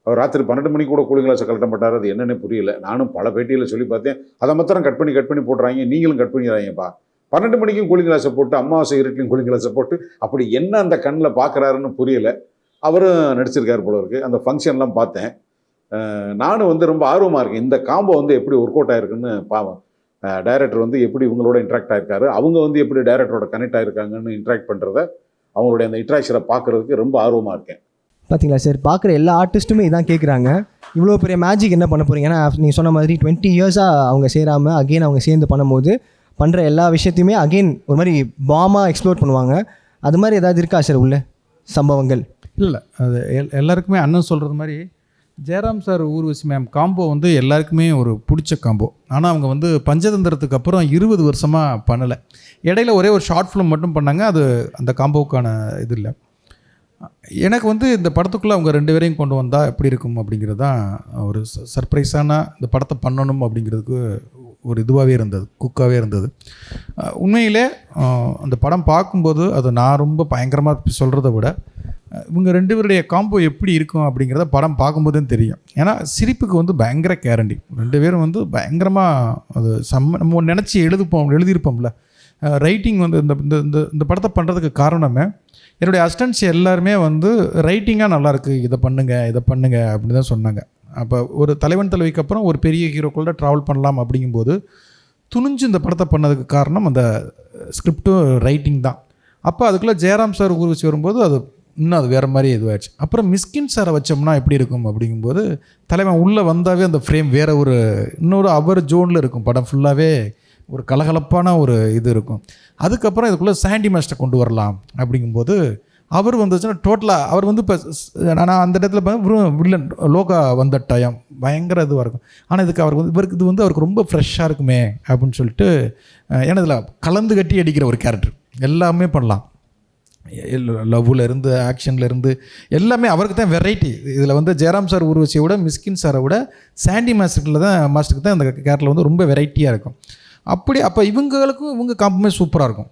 அவர் ராத்திரி 12 மணிக்கு கூட கூலிங் கிளாஸை கலட்ட மாட்டார். அது என்னென்னு புரியல. நானும் பல பேட்டியில் சொல்லி பார்த்தேன். அதை மாத்திரம் கட் பண்ணி போடுறாங்க. நீங்களும் கட் பண்ணிடுறாங்கப்பா. 12 மணிக்கும் கூலிங் கிளாஸை போட்டு, அமாவாசை இருட்டையும் கூலிங் கிளாஸை போட்டு, அப்படி என்ன அந்த கண்ணில் பார்க்குறாருன்னு புரியல. அவரும் நடிச்சிருக்கார் போல இருக்குது. அந்த ஃபங்க்ஷன்லாம் பார்த்தேன். நானும் வந்து ரொம்ப ஆர்வமாக இருக்கேன். இந்த காம்போ வந்து எப்படி ஒர்க் அவுட் ஆகிருக்குன்னு பாவம். டைரக்டர் வந்து எப்படி இவங்களோட இன்ட்ராக்ட் ஆகிருக்காரு, அவங்க வந்து எப்படி டைரக்டரோட கனெக்ட் ஆகிருக்காங்கன்னு இன்ட்ராக்ட் பண்ணுறத, அவங்களுடைய அந்த இன்ட்ராக்ஷனை பார்க்குறதுக்கு ரொம்ப ஆர்வமாக இருக்கேன். பார்த்தீங்களா சார், பார்க்குற எல்லா ஆர்டிஸ்ட்டுமே இதான் கேட்குறாங்க. இவ்வளோ பெரிய மேஜிக் என்ன பண்ண போகிறீங்க? ஏன்னா நீங்கள் சொன்ன மாதிரி 20 இயர்ஸாக அவங்க சேராமல் அகெயின் அவங்க சேர்ந்து பண்ணும்போது பண்ணுற எல்லா விஷயத்தையுமே அகெயின் ஒரு மாதிரி பாமாக எக்ஸ்ப்ளோர் பண்ணுவாங்க. அது மாதிரி ஏதாவது இருக்கா சார் உள்ள சம்பவங்கள்? இல்லை, அது எல்லாருக்குமே அண்ணன் சொல்கிறது மாதிரி Jayaram sir Urvashi ma'am combo வந்து எல்லாருக்குமே ஒரு பிடிச்ச காம்போ. ஆனால் அவங்க வந்து பஞ்சதந்திரத்துக்கு அப்புறம் 20 வருஷமாக பண்ணலை. இடையில ஒரே ஒரு ஷார்ட் ஃபிலிம் மட்டும் பண்ணாங்க. அது அந்த காம்போவுக்கான இது இல்லை. எனக்கு வந்து இந்த படத்துக்குள்ளே அவங்க 2 பேரையும் கொண்டு வந்தால் எப்படி இருக்கும் அப்படிங்கிறது தான் ஒரு சர்ப்ரைஸான இந்த படத்தை பண்ணணும் அப்படிங்கிறதுக்கு ஒரு இதுவாகவே இருந்தது, குக்காகவே இருந்தது. உண்மையிலே அந்த படம் பார்க்கும்போது அது நான் ரொம்ப பயங்கரமாக சொல்கிறத விட இவங்க 2 பேருடைய காம்போ எப்படி இருக்கும் அப்படிங்கிறத படம் பார்க்கும்போது தெரியும். ஏன்னா சிரிப்புக்கு வந்து பயங்கர கேரண்டி. 2 பேரும் வந்து பயங்கரமாக அது நம்ம நினச்சி எழுதியிருப்போம்ல. ரைட்டிங் வந்து இந்த படத்தை பண்ணுறதுக்கு காரணமே என்னுடைய அசிஸ்டன்ட்ஸ் எல்லாருமே வந்து ரைட்டிங்காக நல்லாயிருக்கு, இதை பண்ணுங்க அப்படி தான் சொன்னாங்க. அப்போ ஒரு தலைவன் தலைவிக்கு அப்புறம் ஒரு பெரிய ஹீரோக்குள்ள ட்ராவல் பண்ணலாம் அப்படிங்கும்போது துணிஞ்சு இந்த படத்தை பண்ணதுக்கு காரணம் அந்த ஸ்கிரிப்டும் ரைட்டிங் தான். அப்போ அதுக்குள்ளே ஜெயராம் சார் ஊர்வசி வரும்போது அது இன்னும் அது வேறு மாதிரி இதுவாகிடுச்சு. அப்புறம் மிஸ்கின் சாரை வச்சோம்னா எப்படி இருக்கும் அப்படிங்கும்போது தலைவன் உள்ளே வந்தாவே அந்த ஃப்ரேம் வேறு ஒரு இன்னொரு அவர் ஜோனில் இருக்கும். படம் ஃபுல்லாகவே ஒரு கலகலப்பான ஒரு இது இருக்கும். அதுக்கப்புறம் இதுக்குள்ளே சாண்டி மாஸ்டர் கொண்டு வரலாம் அப்படிங்கும்போது அவர் வந்துச்சுன்னா டோட்டலாக அவர் வந்து இப்போ நான் அந்த இடத்துல வில்லன் லோகா வந்த டைம் பயங்கர இதுவாக இருக்கும். ஆனால் இதுக்கு அவருக்கு இது வந்து அவருக்கு ரொம்ப ஃப்ரெஷ்ஷாக இருக்குமே அப்படின்னு சொல்லிட்டு, ஏன்னா இதில் கலந்து கட்டி அடிக்கிற ஒரு கேரக்டர் எல்லாமே பண்ணலாம். லவ்வில் இருந்து ஆக்ஷனில் இருந்து எல்லாமே அவருக்கு தான் வெரைட்டி. இதில் வந்து ஜெயராம் சார் ஊர்வசியை விட மிஸ்கின் சாரை விட சாண்டி மாஸ்டருக்கு தான் அந்த கேரக்டரில் வந்து ரொம்ப வெரைட்டியாக இருக்கும். அப்போ இவங்க காம்பமே சூப்பராக இருக்கும்.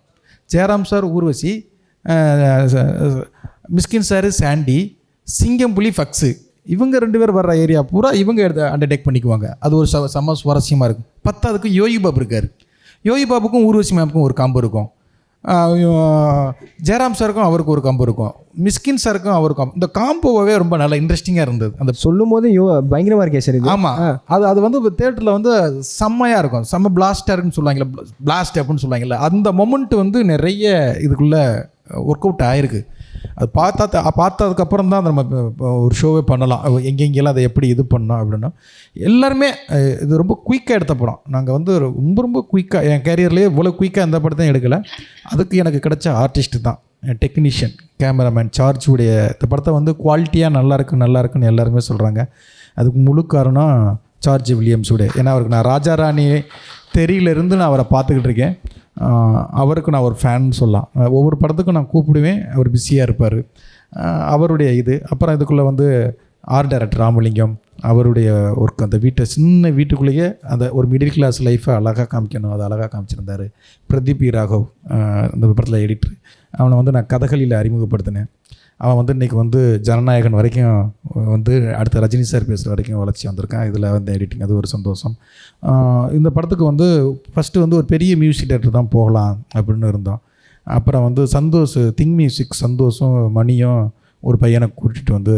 ஜெயராம் சார் ஊர்வசி, மிஸ்கின் சார் சாண்டி, சிங்கம் புலி ஃபக்ஸு, இவங்க 2 பேர் வர்ற ஏரியா பூரா இவங்க அண்டர்டேக் பண்ணிக்குவாங்க. அது ஒரு செம்ம சுவாரஸ்யமாக இருக்கும். 10க்கு யோகி பாபு இருக்கார். யோகி பாபுக்கும் ஊர்வசி மேமுக்கும் ஒரு காம்போ இருக்கும். ஜெயராம் சாருக்கும் அவருக்கு ஒரு காம்போ இருக்கும். மிஸ்கின் சாருக்கும் அவருக்கும் இந்த காம்போவே ரொம்ப நல்லா இன்ட்ரெஸ்டிங்காக இருந்தது. அந்த சொல்லும் போது பயங்கரமாக இருக்கே சார் இது. ஆமாம், அது வந்து தேட்டரில் வந்து செம்மையாக இருக்கும். செம்ம பிளாஸ்டாக இருக்குன்னு சொல்லுவாங்கல்ல, பிளாஸ்ட் அப்படின்னு சொல்லுவாங்கல்ல, அந்த மொமெண்ட் வந்து நிறைய இதுக்குள்ளே ஒர்க் அவுட் ஆகிருக்கு. அது பார்த்ததுக்கப்புறம் தான் நம்ம ஒரு ஷோவே பண்ணலாம். எங்கெங்கெல்லாம் அதை எப்படி இது பண்ணோம் அப்படின்னா எல்லாருமே இது ரொம்ப குயிக்காக எடுத்த படம். நாங்கள் வந்து ரொம்ப குயிக்காக என் கேரியர்லேயே இவ்வளோ குயிக்காக எந்த படத்தையும் எடுக்கலை. அதுக்கு எனக்கு கிடைச்ச ஆர்டிஸ்ட்டு தான், டெக்னீஷியன், கேமராமேன் சார்ஜுடைய இந்த படத்தை வந்து குவாலிட்டியாக நல்லாயிருக்குன்னு எல்லாருமே சொல்கிறாங்க. அதுக்கு முழு காரணம் சார்ஜ் வில்லியம்ஸுடைய. ஏன்னா அவருக்கு நான் ராஜாராணி தெரியிலிருந்து நான் அவரை பார்த்துக்கிட்டு இருக்கேன். அவருக்கு நான் ஒரு ஃபேன் சொல்லலாம். ஒவ்வொரு படத்துக்கும் நான் கூப்பிடுவேன், அவர் பிஸியாக இருப்பார். அவருடைய இது அப்புறம் இதுக்குள்ளே வந்து ஆர்ட் டைரக்டர் ராமலிங்கம் அவருடைய ஒர்க், அந்த வீட்டை சின்ன வீட்டுக்குள்ளேயே அந்த ஒரு மிடில் கிளாஸ் லைஃப்பை அழகாக காமிக்கணும், அதை அழகாக காமிச்சிருந்தார். பிரதீப் ராகவ் இந்த படத்தில் எடிட்ரு, அவனை வந்து நான் கதகளியில் அறிமுகப்படுத்தினேன். அவன் வந்து இன்றைக்கி வந்து ஜனநாயகன் வரைக்கும் வந்து அடுத்த ரஜினி சார் பேசுகிற வரைக்கும் வளர்ச்சி வந்திருக்கான். இதில் வந்து எடிட்டிங், அது ஒரு சந்தோஷம். இந்த படத்துக்கு வந்து ஃபஸ்ட்டு வந்து ஒரு பெரிய மியூசிக் டைரக்டர் தான் போகலாம் அப்படின்னு இருந்தோம். அப்புறம் வந்து சந்தோஷ், திங் மியூசிக் சந்தோஷம் மணியும் ஒரு பையனை கூட்டிகிட்டு வந்து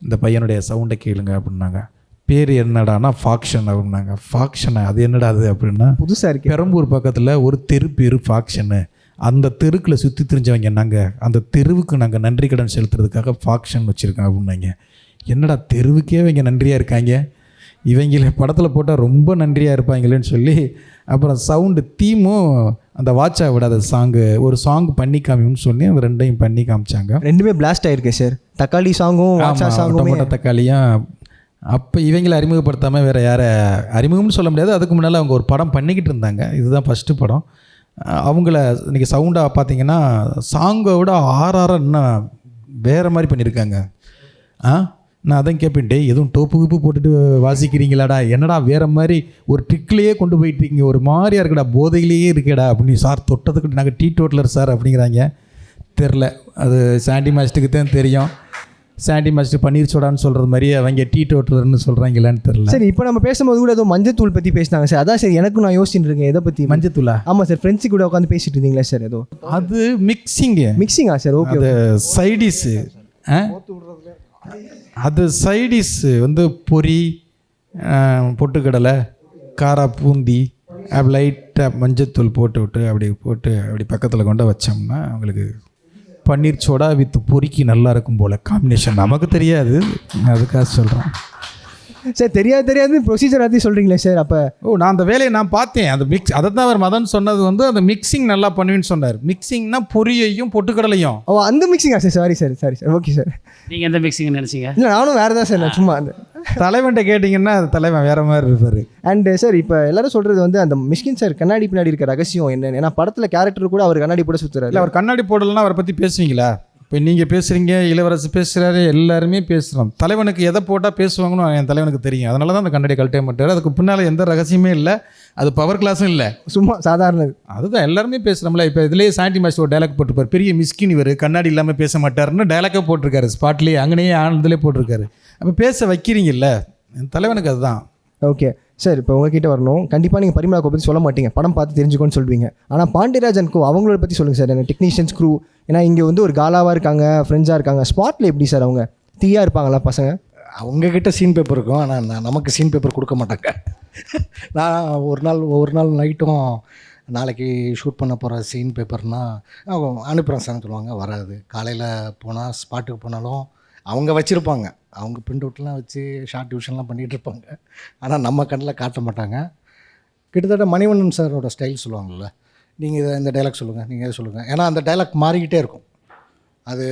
இந்த பையனுடைய சவுண்டை கேளுங்க அப்படின்னாங்க. பேர் என்னடானா ஃபாக்ஷன் அப்படின்னாங்க. ஃபாக்ஷனை அது என்னடா அது அப்படின்னா, புதுசாக இருக்குது. பெரம்பூர் பக்கத்தில் ஒரு தெரு பேர் ஃபாக்ஷனு, அந்த தெருக்கில் சுற்றி தெரிஞ்சவங்க நாங்கள், அந்த தெருவுக்கு நாங்கள் நன்றி கடன் செலுத்துறதுக்காக ஃபாக்ஷன் வச்சுருக்கோம் அப்படின்னாங்க. என்னடா தெருவுக்கே இவங்க நன்றியாக இருக்காங்க, இவங்கள படத்தில் போட்டால் ரொம்ப நன்றியாக இருப்பாங்களேன்னு சொல்லி அப்புறம் சவுண்டு தீமும் அந்த வாட்சா விடாத சாங்கு ஒரு சாங் பண்ணி காமின்னு சொல்லி அந்த ரெண்டையும் பண்ணி காமிச்சாங்க. ரெண்டுமே பிளாஸ்ட் ஆகிருக்கு சார். தக்காளி சாங்கும் வாட்சா சாங்கும், டொமேட்டோ தக்காளியும். அப்போ இவங்களை அறிமுகப்படுத்தாமல் வேறு யாரை அறிமுகம்னு சொல்ல முடியாது. அதுக்கு முன்னால் அவங்க ஒரு படம் பண்ணிக்கிட்டு இருந்தாங்க. இதுதான் ஃபஸ்ட்டு படம். அவங்கள இன்றைக்கி சவுண்டாக பார்த்தீங்கன்னா சாங்கை விட ஆறாரம் இன்னும் வேறு மாதிரி பண்ணியிருக்காங்க. நான் அதான் கேட்பேன், டே எதுவும் டோப்பு கிப்பு போட்டுட்டு வாசிக்கிறீங்களாடா, என்னடா வேறு மாதிரி ஒரு ட்ரிக்லேயே கொண்டு போயிட்டீங்க, ஒரு மாதிரியாக இருக்குடா, போதையிலேயே இருக்கேடா அப்படின்னு. சார் தொட்டதுக்கு நாங்கள் டீ டோட்டலர் சார் அப்படிங்கிறாங்க. தெரில, அது சாண்டி மாஸ்டருக்கு தான் தெரியும். சாண்டி மாஸ்டர் பன்னீர் சோடான்னு சொல்கிறது மாதிரி அவங்க டீ டோட்டலர்னு சொல்கிறாங்களான்னு தெரில. சரி, இப்போ நம்ம பேசும்போது கூட ஏதோ மஞ்சத்தூள் பற்றி பேசினாங்க சார். அதான் சார் எனக்கும் நான் யோசிச்சுட்டு இருக்கேன் எதை பற்றி. மஞ்சத்தூளா? ஆமாம் சார், ஃப்ரெண்ட்ஸு கூட உட்காந்து பேசிட்டு இருந்தீங்களா சார்? ஏதோ அது மிக்சிங்கா சார்? ஓகே. அது சைடிஸு, அது சைடிஷ் வந்து பொரி, பொட்டுக்கடலை, காரா பூந்தி, அப்படி லைட்டாக மஞ்சத்தூள் போட்டு விட்டு அப்படி பக்கத்தில் கொண்டு வச்சோம்னா அவங்களுக்கு பன்னீர் சோடா வித் பொரிக்கு நல்லா இருக்கும் போல் காம்பினேஷன். நமக்கு தெரியாது, அதுக்காக சொல்கிறேன் சார். தெரியாது ப்ரொசீஜர் பற்றி சொல்கிறீங்களே சார்? அப்போ நான் அந்த வேலையை நான் பார்த்தேன். அந்த மிக்ஸ் அதை தான் அவர் மதன் சொன்னது வந்து அந்த மிக்சிங் நல்லா பண்ணுவேன்னு சொன்னார். மிக்சிங்னா பொரியையும் பொட்டுக்கடலையும். அந்த மிக்சிங்கா sir? Sorry sir. Okay sir. நீங்கள் எந்த மிக்சிங் நினச்சிங்க? இல்லை, நானும் வேறு தான் சார். நான் சும்மா அந்த தலைவன்ட்ட கேட்டிங்கன்னா அது தலைவன் வேறு மாதிரி இருப்பார். அண்டு சார், இப்போ எல்லாரும் சொல்கிறது வந்து அந்த மிஷ்கின் சார் கண்ணாடி பின்னாடி இருக்க ரகசியம் என்னன்னு. ஏன்னா படத்தில் கேரக்டர் கூட அவர் கண்ணாடி போட சுற்றுறாரு. இல்லை, அவர் கண்ணாடி போடலைன்னா அவரை பற்றி பேசுவீங்களா? இப்போ நீங்கள் பேசுகிறீங்க, இளவரசு பேசுகிறாரு, எல்லாருமே பேசுகிறோம். தலைவனுக்கு எதை போட்டால் பேசுவாங்கன்னு என் தலைவனுக்கு தெரியும். அதனால தான் அந்த கண்ணாடி கழட்டே மாட்டார். அதுக்கு பின்னால் எந்த ரகசியமே இல்லை, அது பவர் கிளாஸும் இல்லை, சும்மா சாதாரண அதுதான் எல்லாருமே பேசுகிறோம்ல. இப்போ இதுலேயே சாண்டி மாஸ்டர் ஒரு டைலாக் போட்டிருப்பார், பெரிய மிஸ்கின் இவர் கண்ணாடி இல்லாமல் பேச மாட்டார்னு டைலாக்காக போட்டிருக்காரு. ஸ்பாட்லேயே அங்கேயே ஆனதுலேயே போட்டிருக்காரு. அப்போ பேச வைக்கிறீங்கல்ல, என் தலைவனுக்கு அதுதான். Okay sir. இப்போ உங்ககிட்ட வரணும், கண்டிப்பாக நீங்கள் பரிமளாவை பற்றி சொல்ல மாட்டீங்க, படம் பார்த்து தெரிஞ்சுக்கோன்னு சொல்வீங்க. ஆனால் பாண்டியராஜனுக்கு அவங்கள பற்றி சொல்லுங்கள் சார். எனக்கு டெக்னீஷியன்ஸ் க்ரூ, ஏன்னா இங்கே வந்து ஒரு காலாவாக இருக்காங்க, ஃப்ரெண்ட்ஸாக இருக்காங்க. ஸ்பாட்டில் எப்படி சார் அவங்க தீயாக இருப்பாங்களா பசங்க? அவங்கக்கிட்ட சீன் பேப்பர் இருக்கும், ஆனால் நமக்கு சீன் பேப்பர் கொடுக்க மாட்டாங்க. நான் ஒவ்வொரு நாள் நைட்டும் நாளைக்கு ஷூட் பண்ண போகிற சீன் பேப்பர்னால் அனுப்புகிறேன் சார்னு சொல்லுவாங்க. வராது. காலையில் போனால் ஸ்பாட்டுக்கு போனாலும் அவங்க வச்சுருப்பாங்க, அவங்க பிரிண்ட் அவுட்லாம் வச்சு ஷார்ட் டிவிஷன்லாம் பண்ணிகிட்டு இருப்பாங்க. ஆனால் நம்ம கண்ணில் காட்ட மாட்டாங்க. கிட்டத்தட்ட மணிவண்ணன் சாரோட ஸ்டைல் சொல்லுவாங்கள்ல, நீங்கள் இந்த டைலாக் சொல்லுங்கள், நீங்கள் எதை சொல்லுங்கள். ஏன்னா அந்த டைலாக் மாறிக்கிட்டே இருக்கும். அது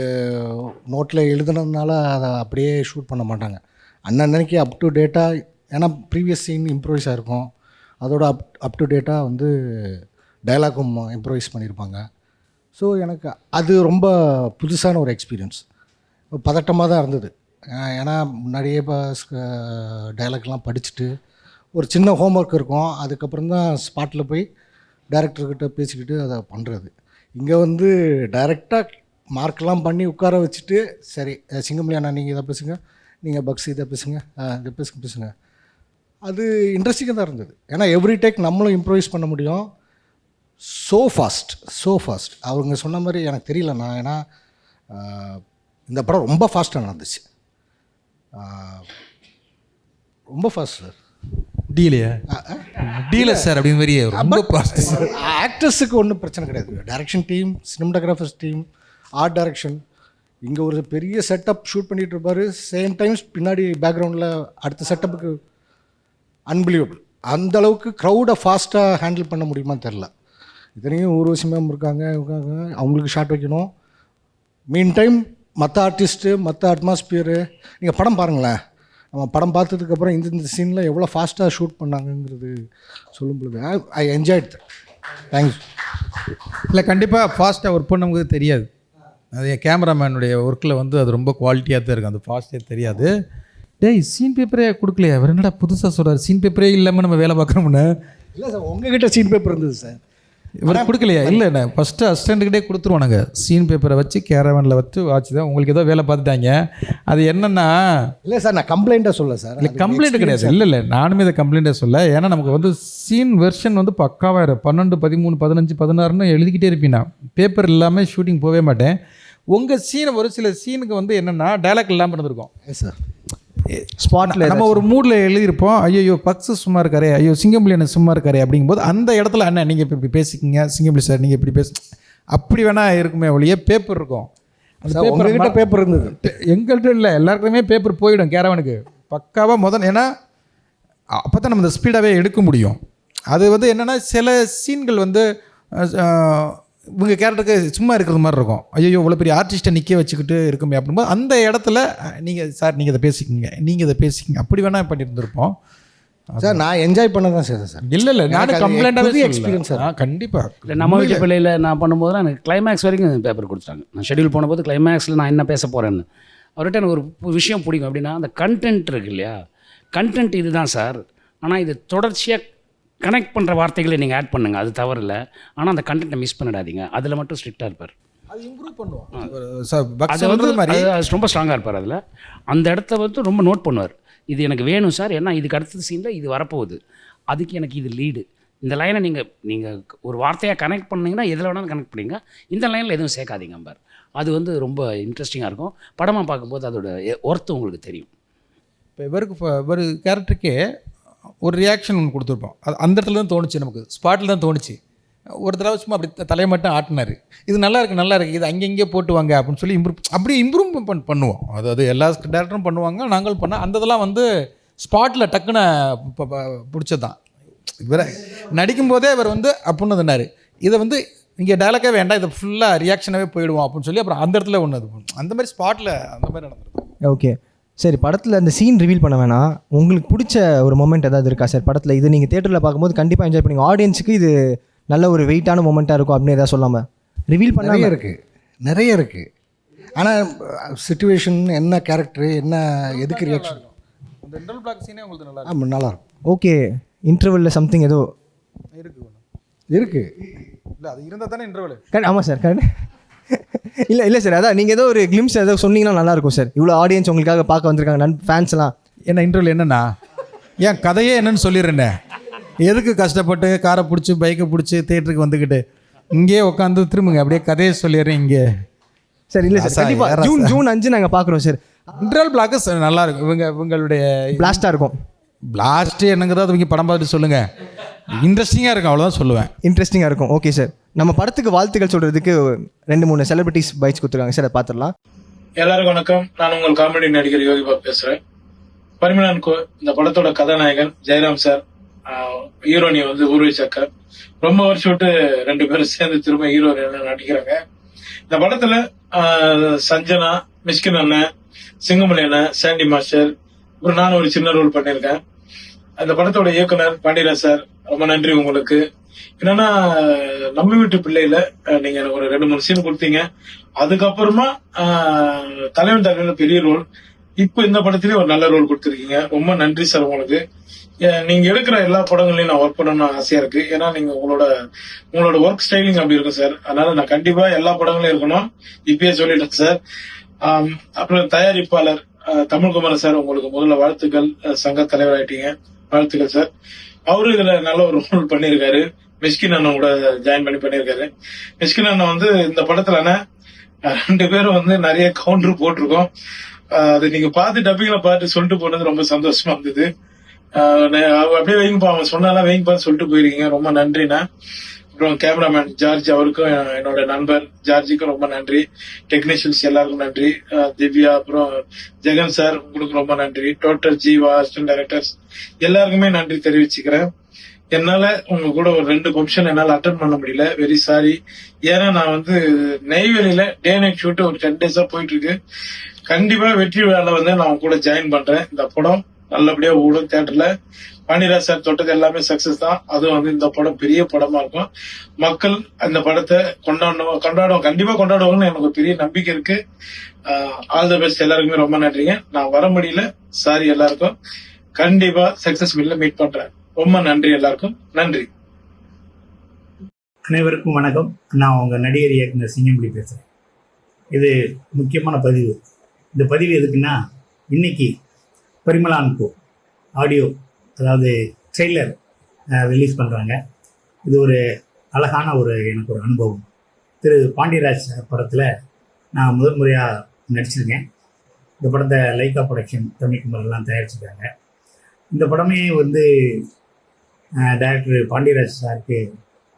நோட்டில் எழுதுனதுனால அதை அப்படியே ஷூட் பண்ண மாட்டாங்க. அன்னன்னைக்கு அப் டு டேட்டாக, ஏன்னா ப்ரீவியஸ் சீன் இம்ப்ரோவைஸாக இருக்கும், அதோட அப் டு டேட்டாக வந்து டைலாக்கும் இம்ப்ரோவைஸ் பண்ணியிருப்பாங்க. ஸோ எனக்கு அது ரொம்ப புதுசான ஒரு எக்ஸ்பீரியன்ஸ். பதட்டமாக தான் இருந்தது. ஏன்னா முன்னாடியே இப்போ டைலாக்லாம் படிச்சுட்டு ஒரு சின்ன ஹோம்ஒர்க் இருக்கும், அதுக்கப்புறம் தான் ஸ்பாட்டில் போய் டைரக்டர்கிட்ட பேசிக்கிட்டு அதை பண்ணுறது. இங்கே வந்து டைரெக்டாக மார்க்கெலாம் பண்ணி உட்கார வச்சுட்டு, சரி சிங்கமலி அண்ணா நீங்கள் இதை பேசுங்க, நீங்கள் பக்ஸ் இதை பேசுங்க, இதை பேசுங்க. அது இன்ட்ரெஸ்டிங்காக தான் இருந்தது. ஏன்னா எவ்ரி டேக் நம்மளும் இம்ப்ரோவைஸ் பண்ண முடியும். So fast. அவங்க சொன்ன மாதிரி எனக்கு தெரியலண்ணா. ஏன்னா இந்த படம் ரொம்ப ஃபாஸ்ட்டாக நடந்துச்சு, ரொம்ப ஃபாஸ்ட் சார். டீலர் சார் அப்படின்னு மாதிரி ரொம்ப ஃபாஸ்ட். ஆக்டர்ஸுக்கு ஒன்றும் பிரச்சனை கிடையாது. Direction team, cinematographers team, art direction, இங்கே ஒரு பெரிய செட்டப் ஷூட் பண்ணிகிட்டு இருப்பார், சேம் டைம்ஸ் பின்னாடி பேக்ரவுண்டில் அடுத்த செட்டப்புக்கு அன்பிலீவபிள். அந்தளவுக்கு க்ரௌடை ஃபாஸ்ட்டாக ஹேண்டில் பண்ண முடியுமான்னு தெரில. இத்தனையும் ஊர்வசி மேம் இருக்காங்க, அவங்களுக்கு ஷாட் வைக்கணும். மீன் டைம் மற்ற ஆர்டிஸ்ட்டு, மற்ற அட்மாஸ்பியரு, நீங்கள் படம் பாருங்களேன். நம்ம படம் பார்த்ததுக்கப்புறம் இந்த சீனில் எவ்வளோ ஃபாஸ்ட்டாக ஷூட் பண்ணாங்கங்கிறது சொல்லும் பொழுது ஐ என்ஜாய்ட். தேங்க்யூ. இல்லை, கண்டிப்பாக ஃபாஸ்ட்டாக ஒர்க் பண்ணவங்களுக்கு தெரியாது. அது கேமராமேனுடைய ஒர்க்கில் வந்து அது ரொம்ப குவாலிட்டியாக தான் இருக்கும், அந்த ஃபாஸ்ட்டே தெரியாது. டேய் சீன் பேப்பரே கொடுக்கலையா, அவர் என்னடா புதுசாக சொல்கிறார், சீன் பேப்பரே இல்லாமல் நம்ம வேலை பார்க்குறோம்னு. இல்லை சார், உங்ககிட்ட சீன் பேப்பர் இருந்தது சார், இவர் கொடுக்கலையா? இல்லைண்ணே, ஃபஸ்ட்டு அசிஸ்டண்ட்டுக்கிட்டே கொடுத்துருவோம் நாங்கள். சீன் பேப்பரை வச்சு கேரவனில் வச்சு வாட்சி தான் உங்களுக்கு ஏதோ வேலை பார்த்துட்டாங்க. அது என்னென்னா இல்லை சார், நான் கம்ப்ளைண்ட்டாக சொல்ல சார். இல்லை கம்ப்ளைண்ட் கிடையாது, இல்லை நானுமே இதை கம்ப்ளைண்ட்டாக சொல்ல. ஏன்னா நமக்கு வந்து சீன் வெர்ஷன் வந்து பக்காவாக இருக்கும். 12, 13, 15, 16 எழுதிக்கிட்டே இருப்பீங்கன்னா பேப்பர் இல்லாமல் ஷூட்டிங் போகவே மாட்டேன். உங்கள் சீனை ஒரு சில சீனுக்கு வந்து என்னென்னா டைலாக் இல்லாமல் இருந்திருக்கும் சார். ஸ்பாட்டில் நம்ம ஒரு மூடில் எழுதியிருப்போம், ஐயோ பக்ஸு சும்மா இருக்காரே, ஐயோ சிங்கம்புலி என்ன சும்மா இருக்காரே அப்படிங்கும்போது அந்த இடத்துல அண்ணன் நீங்கள் இப்படி பேசிக்கிங்க, சிங்கம்புலி சார் நீங்கள் இப்படி அப்படி வேணால் இருக்குமே ஒழிய பேப்பர் இருக்கும். அந்த உங்ககிட்ட பேப்பர் இருந்தது, எங்கள்கிட்ட இல்லை, எல்லாருக்குமே பேப்பர் போயிடும் கேரவனுக்கு பக்காவாக ஏன்னா அப்போ தான் நம்ம இந்த ஸ்பீடாகவே எடுக்க முடியும். அது வந்து என்னென்னா சில சீன்கள் வந்து இவங்க கேரக்டருக்கு சும்மா இருக்கிறது மாதிரி இருக்கும். ஐயோ இவ்வளோ பெரிய ஆர்டிஸ்ட்டை நிற்க வச்சுக்கிட்டு இருக்குமே அப்படிங்கும்போது அந்த இடத்துல நீங்கள் சார் நீங்கள் இதை பேசிக்கிங்க அப்படி வேணால் பண்ணியிருந்திருப்போம் சார். நான் என்ஜாய் பண்ண தான் சார். இல்லை நானும் கம்ப்ளைண்ட்டாகவே எக்ஸ்பீரியன்ஸ் சார். கண்டிப்பாக இல்லை நம்ம வீட்டு பிள்ளையில் நான் பண்ணும்போது எனக்கு கிளைமேக்ஸ் வரைக்கும் பேப்பர் கொடுத்தாங்க. நான் ஷெட்யூல் போனபோது கிளைமேக்ஸில் நான் என்ன பேச போகிறேன்னு அவர்கிட்ட எனக்கு ஒரு விஷயம் பிடிக்கும். அப்படின்னா அந்த கண்டென்ட் இருக்கு இல்லையா, கண்டென்ட் இது தான் சார், ஆனால் இது தொடர்ச்சியாக கனெக்ட் பண்ணுற வார்த்தைகளை நீங்கள் ஆட் பண்ணுங்கள், அது தவறு இல்லை. ஆனால் அந்த கண்டென்ட்டை மிஸ் பண்ணிடாதீங்க, அதில் மட்டும் ஸ்ட்ரிக்டாக இருப்பார். அது இம்ப்ரூவ் பண்ணுவோம், அது வந்து ரொம்ப ஸ்ட்ராங்காக இருப்பார். அதில் அந்த இடத்த வந்து ரொம்ப நோட் பண்ணுவார். இது எனக்கு வேணும் சார், ஏன்னா இதுக்கு அடுத்த சீனில் இது வரப்போகுது, அதுக்கு எனக்கு இது லீடு. இந்த லைனை நீங்கள் ஒரு வார்த்தையாக கனெக்ட் பண்ணிங்கன்னா எதில் வேணாலும் கனெக்ட் பண்ணிங்க, இந்த லைனில் எதுவும் சேர்க்காதீங்க பார். அது வந்து ரொம்ப இன்ட்ரெஸ்டிங்காக இருக்கும். படமாக பார்க்கும்போது அதோட ஒர்த்து உங்களுக்கு தெரியும். இப்போ இவர் கேரக்டருக்கே ஒரு ரியாக்ஷன் ஒன்று கொடுத்துருப்போம், அது அந்த இடத்துல தான் தோணுச்சு, நமக்கு ஸ்பாட்டில் தான் தோணுச்சு. ஒரு தடவை சும்மா அப்படி தலையை மட்டும் ஆட்டினார், இது நல்லா இருக்குது, இது அங்கங்கே போட்டு வாங்க அப்படின்னு சொல்லி இம்ப்ரூவ்மெண்ட் பண்ணுவோம். அது எல்லா டேரக்டரும் பண்ணுவாங்க, நாங்களும் பண்ணோம். அந்த இதெல்லாம் வந்து ஸ்பாட்டில் டக்குன்னு பிடிச்சது தான். இவரை நடிக்கும்போதே இவர் வந்து அப்படின்னு சொன்னார், இதை வந்து இங்கே டைலாக்கே வேண்டாம், இதை ஃபுல்லாக ரியாக்ஷனாகவே போயிடுவோம் அப்படின்னு சொல்லி அப்புறம் அந்த இடத்துல ஒன்று அது அந்த மாதிரி ஸ்பாட்டில் அந்த மாதிரி நடந்துருக்கும். ஓகே சரி, படத்தில் அந்த சீன் ரிவீல் பண்ண வேணாம், உங்களுக்கு பிடிச்ச ஒரு மொமெண்ட் ஏதாவது இருக்கா சார் படத்தில்? இது நீங்கள் தேட்டரில் பார்க்கும்போது கண்டிப்பாக என்ஜாய் பண்ணுங்க, ஆடியன்ஸுக்கு இது நல்ல ஒரு வெயிட்டான மொமெண்ட்டாக இருக்கும் அப்படின்னு எதாவது சொல்லாமல் ரிவீல் பண்ணாமல் நிறைய இருக்குது. ஆனால் சிச்சுவேஷன் என்ன, கேரக்டரு என்ன, எதுக்கு ரியாக்ஷன், அந்த இன்டர்வல் பிளாக் சீனே உங்களுக்கு நல்லா ஆமாம் நல்லாயிருக்கும். ஓகே, இன்டர்வலில் சம்திங் ஏதோ இருக்குது இல்லை, அது இருந்தால் தானே இன்டர்வல். ஆமாம் சார், கரெக்ட். இல்லை சார், அதான் நீங்கள் ஏதோ ஒரு கிளிம்ஸ் ஏதோ சொன்னீங்கன்னா நல்லாயிருக்கும் சார். இவ்வளோ ஆடியன்ஸ் உங்களுக்காக பார்க்க வந்திருக்காங்க, ஃபேன்ஸ்லாம். என்ன இன்டர்வல் என்னென்னா ஏன் கதையே என்னன்னு சொல்லிடுறேன்னே, எதுக்கு கஷ்டப்பட்டு காரை பிடிச்சி பைக்கை பிடிச்சி தேட்டருக்கு வந்துக்கிட்டு இங்கேயே உட்காந்து திரும்புங்க, அப்படியே கதையை சொல்லிடுறேன் இங்கே. சார் இல்லை சார், கண்டிப்பாக ஜூன் 5 நாங்கள் பார்க்குறோம் சார். இன்டர்வல் பிளாக்கு நல்லா இருக்கும், இவங்களுடைய பிளாஸ்டாக இருக்கும். பிளாஸ்ட்டு என்னங்கிறத அவங்க படம் பார்த்துட்டு சொல்லுங்கள், இன்ட்ரெஸ்டிங்காக இருக்கும், அவ்வளோதான் சொல்லுவேன். இன்ட்ரெஸ்டிங்காக இருக்கும். ஓகே சார், நம்ம படத்துக்கு வாழ்த்துக்கள் சொல்கிறதுக்கு 2-3 செலிபிரிட்டிஸ் பைட்ஸ் கொடுத்துருக்காங்க சார், அதை பார்த்துடலாம். எல்லாருக்கும் வணக்கம், நான் உங்கள் காமெடி நடிகர் யோகி பாபு பேசுகிறேன். பரிமளன் இந்த படத்தோட கதாநாயகன் ஜெயராம் சார், ஹீரோனி வந்து ஊர்வசி சக்கர். ரொம்ப வருஷம் விட்டு 2 பேரும் சேர்ந்து திரும்ப ஹீரோயின் நடிக்கிறாங்க. இந்த படத்துல சஞ்சனா, மிஷ்கின் அண்ணன், சிங்கமணி அண்ணன், சாண்டி மாஸ்டர், அப்புறம் நான் ஒரு சின்ன ரோல் பண்ணியிருக்கேன். அந்த படத்தோட இயக்குனர் பாண்டியராஜ் சார், ரொம்ப நன்றி உங்களுக்கு. என்னன்னா நம்ம வீட்டு பிள்ளையில நீங்க எனக்கு ஒரு 2-3 சீன் கொடுத்தீங்க, அதுக்கப்புறமா தலைவன் பெரிய ரோல், இப்போ இந்த படத்திலேயே ஒரு நல்ல ரோல் கொடுத்துருக்கீங்க. ரொம்ப நன்றி சார் உங்களுக்கு. நீங்க எடுக்கிற எல்லா படங்களையும் நான் ஒர்க் பண்ணணும்னு ஆசையா இருக்கு. ஏன்னா நீங்க உங்களோட ஒர்க் ஸ்டைலிங் அப்படி இருக்கும் சார். அதனால நான் கண்டிப்பா எல்லா படங்களையும் இருக்கணும், இப்பயே சொல்லிட்டேன் சார். அப்புறம் தயாரிப்பாளர் தமிழ்குமார் சார், உங்களுக்கு முதல்ல வாழ்த்துக்கள், சங்க தலைவர் ஆயிட்டீங்க, வாழ்த்துக்கள் சார். அவரு இதுல நல்ல ஒரு ரோல் பண்ணியிருக்காரு. மிஷ்கின் அண்ணன் கூட ஜாயின் பண்ணியிருக்காரு. மிஷ்கின் அண்ணன் வந்து இந்த படத்துல 2 பேரும் வந்து நிறைய கவுண்டர் போட்டிருக்கோம். அது நீங்க பார்த்து டப்பிங்ல பார்த்து சொல்லிட்டு போனது ரொம்ப சந்தோஷமா இருந்தது. அப்படியே வைங்கப்பா, அவங்க சொன்னாலும் வைங்கப்பான்னு சொல்லிட்டு போயிருக்கீங்க, ரொம்ப நன்றிண்ணா. அப்புறம் கேமராமேன் ஜார்ஜ், அவருக்கும் என்னோட நண்பர் ஜார்ஜுக்கும் ரொம்ப நன்றி. டெக்னீஷியன்ஸ் எல்லாருக்கும் நன்றி. திவ்யா, அப்புறம் ஜெகன் சார், உங்களுக்கு ரொம்ப நன்றி. டோட்டல் ஜீவா, அசிஸ்டன்ட் டைரக்டர்ஸ் எல்லாருக்குமே நன்றி தெரிவிச்சுக்கிறேன். என்னால உங்க கூட ஒரு 2 ஃபங்க்ஷன் என்னால அட்டன் பண்ண முடியல, வெரி சாரி. ஏன்னா நான் வந்து நெய்வேலியில டே நைட் ஷூட் ஒரு 10 டேஸா போயிட்டு இருக்கு. கண்டிப்பா வெற்றி வேலை வந்து நான் உங்க கூட ஜாயின் பண்றேன். இந்த படம் நல்லபடியாக ஓடும் தேட்டரில். பாண்டியராஜ் சார் தொட்டது எல்லாமே சக்ஸஸ் தான். அதுவும் வந்து இந்த படம் பெரிய படமாக இருக்கும். மக்கள் அந்த படத்தை கொண்டாடுவோம், கண்டிப்பாக கொண்டாடுவாங்கன்னு எனக்கு ஒரு பெரிய நம்பிக்கை இருக்கு. ஆல் த பெஸ்ட் எல்லாருக்குமே. ரொம்ப நன்றிங்க. நான் வர முடியல, சாரி எல்லாருக்கும். கண்டிப்பா சக்சஸ் மீட்ல மீட் பண்றேன். ரொம்ப நன்றி எல்லாருக்கும். நன்றி. அனைவருக்கும் வணக்கம். நான் உங்கள் நடிகர் இயக்குனர் சிங்கம்புலி பேசுகிறேன். இது முக்கியமான பதிவு. இந்த பதிவு எதுக்குன்னா, இன்னைக்கு பரிமளா & கோ ஆடியோ, அதாவது ட்ரெய்லர் ரிலீஸ் பண்ணுறாங்க. இது ஒரு அழகான எனக்கு ஒரு அனுபவம். திரு பாண்டியராஜ் படத்தில் நான் முதல் முறையாக நடிச்சிருக்கேன். இந்த படத்தை லைக்கா ப்ரொடக்ஷன் தமிழ்குமரெல்லாம் தயாரிச்சிருக்காங்க. இந்த படமே வந்து டைரக்டர் பாண்டியராஜ் சாருக்கு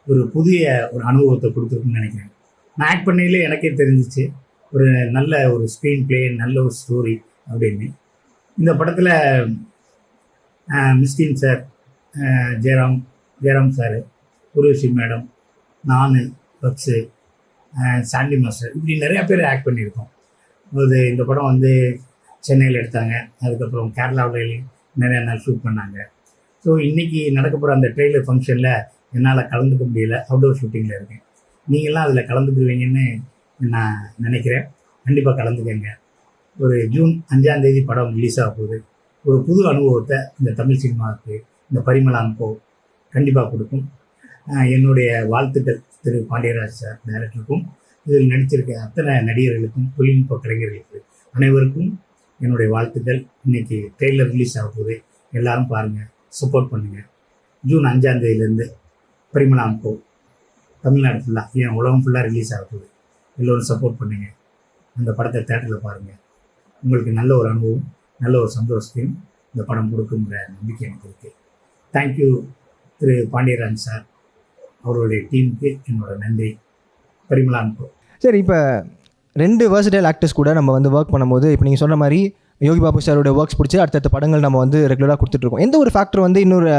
ஒரு புதிய அனுபவத்தை கொடுத்துருக்குன்னு நினைக்கிறேன். நான் ஆக்ட் பண்ணையிலே எனக்கே தெரிஞ்சிச்சு ஒரு நல்ல ஸ்க்ரீன் பிளே, நல்ல ஒரு ஸ்டோரி அப்படின்னு. இந்த படத்தில் மிஸ்கின் சார், ஜெயராம் சார், உருவசி மேடம், நான், பக்ஸு, சாண்டி மாஸ்டர், இப்படி நிறையா பேர் ஆக்ட் பண்ணியிருக்கோம். இந்த படம் வந்து சென்னையில் எடுத்தாங்க. அதுக்கப்புறம் கேரளாவில் நிறையா நாள் ஷூட் பண்ணாங்க. ஸோ இன்றைக்கி நடக்க போகிற அந்த ட்ரெய்லர் ஃபங்க்ஷனில் என்னால் கலந்துக்க முடியல. அவுட்டோர் ஷூட்டிங்கில் இருக்கேன். நீங்கள்லாம் அதில் கலந்துக்குவீங்கன்னு நான் நினைக்கிறேன். கண்டிப்பாக கலந்துக்கங்க. ஜூன் 5 படம் ரிலீஸ் ஆக போகுது. ஒரு புது அனுபவத்தை இந்த தமிழ் சினிமாவுக்கு இந்த பரிமளா & கோ கண்டிப்பாக கொடுக்கும். என்னுடைய வாழ்த்துக்கள் திரு பாண்டியராஜ் சார் டைரக்டருக்கும், இதில் நடிச்சிருக்க அத்தனை நடிகர்களுக்கும், தொழில்நுட்ப கலைஞர்களுக்கு அனைவருக்கும் என்னுடைய வாழ்த்துக்கள். இன்றைக்கி ட்ரெய்லர் ரிலீஸ் ஆக போகுது. எல்லோரும் பாருங்கள், சப்போர்ட் பண்ணுங்கள். ஜூன் 5 பரிமளா & கோ தமிழ்நாடு ஃபுல்லாக, ஏன் உலகம் ஃபுல்லாக ரிலீஸ் ஆக போகுது. எல்லோரும் சப்போர்ட் பண்ணுங்கள். அந்த படத்தை தேட்டரில் பாருங்கள். உங்களுக்கு நல்ல ஒரு அனுபவம், நல்ல ஒரு சந்தோஷத்தையும் இந்த படம் கொடுக்குங்கிற நம்பிக்கை எனக்கு இருக்குது. தேங்க்யூ திரு பாண்டியராஜ் சார், அவருடைய டீமுக்கு என்னோட நன்றி. பரிமளா & கோ. சரி, இப்போ 2 versatile ஆக்டர்ஸ் கூட நம்ம வந்து ஒர்க் பண்ணும்போது, இப்போ நீங்கள் சொன்ன மாதிரி யோகி பாபு சாரோட ஒர்க்ஸ் பிடிச்சி அடுத்தடுத்த படங்கள் நம்ம வந்து ரெகுலராக கொடுத்துட்ருக்கோம். எந்த ஒரு ஃபேக்டர் வந்து இன்னொரு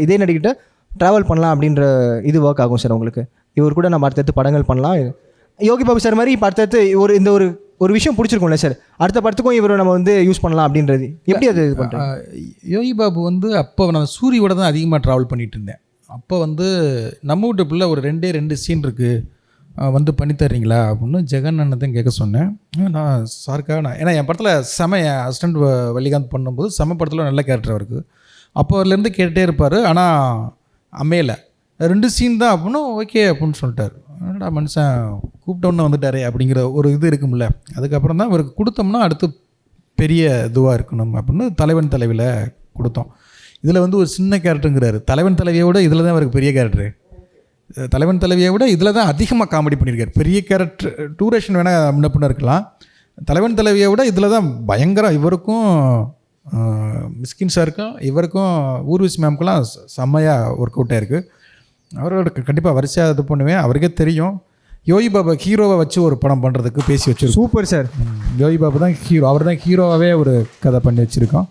இதே நடிகர்கிட்ட ட்ராவல் பண்ணலாம் அப்படின்ற இது ஒர்க் ஆகும் சார் உங்களுக்கு? இவர் கூட நம்ம அடுத்தடுத்து படங்கள் பண்ணலாம். யோகி பாபு சார் மாதிரி இப்போ அடுத்தடுத்து இந்த ஒரு விஷயம் பிடிச்சிருக்கோம்ல சார், அடுத்த படத்துக்கும் இவரை நம்ம வந்து யூஸ் பண்ணலாம் அப்படின்றது எப்படி அது இது பண்ணுறேன்? யோகி பாபு வந்து அப்போ நான் சூரியோட தான் அதிகமாக ட்ராவல் பண்ணிகிட்டு இருந்தேன். அப்போ வந்து நம்ம வீட்டு பிள்ளை ஒரு 2 சீன் இருக்குது, வந்து பண்ணி தர்றீங்களா அப்படின்னு ஜெகன் அண்ணன் கேட்க சொன்னேன். நான் சாருக்கா ஏன்னா என் படத்தில் என் அசிஸ்டண்ட் வள்ளிகாந்த் பண்ணும்போது படத்தில் நல்ல கேரக்டர் அவருக்கு. அப்போ அவர்லேருந்து கேட்டுகிட்டே இருப்பார். ஆனால் அமையலை. 2 சீன் தான் அப்படின்னு ஓகே அப்படின்னு சொல்லிட்டார். என்னடா மனுஷன் கூப்பிட்டோன்னு வந்துட்டாரே அப்படிங்கிற ஒரு இது இருக்கும்ல. அதுக்கப்புறம் தான் இவருக்கு கொடுத்தோம்னா அடுத்து பெரிய இதுவாக இருக்கணும் அப்படின்னு தலைவன் தலைவியில் கொடுத்தோம். இதில் வந்து ஒரு சின்ன கேரக்டருங்கிறாரு. தலைவன் தலைவியை விட இதில் தான் அவருக்கு பெரிய கேரக்டரு. தலைவன் தலைவியை விட இதில் தான் அதிகமாக காமெடி பண்ணியிருக்காரு. பெரிய கேரக்டர் டூரேஷன் வேணால் முன்னப்பின்னு இருக்கலாம். தலைவன் தலைவியை விட இதில் தான் பயங்கரம். இவருக்கும் மிஸ்கின் சாருக்கும் இவருக்கும் ஊர்வசி மேம்க்கெல்லாம் செம்மையாக ஒர்க் அவுட் ஆகிருக்கு. அவரோட கண்டிப்பாக வரிசையாக இது பண்ணுவேன். அவருக்கே தெரியும். யோகி பாபா ஹீரோவை வச்சு ஒரு படம் பண்ணுறதுக்கு பேசி வச்சுருக்கோம். Super sir. யோகி பாபு தான் ஹீரோ. அவர் தான் ஹீரோவாகவே ஒரு கதை பண்ணி வச்சுருக்கோம்.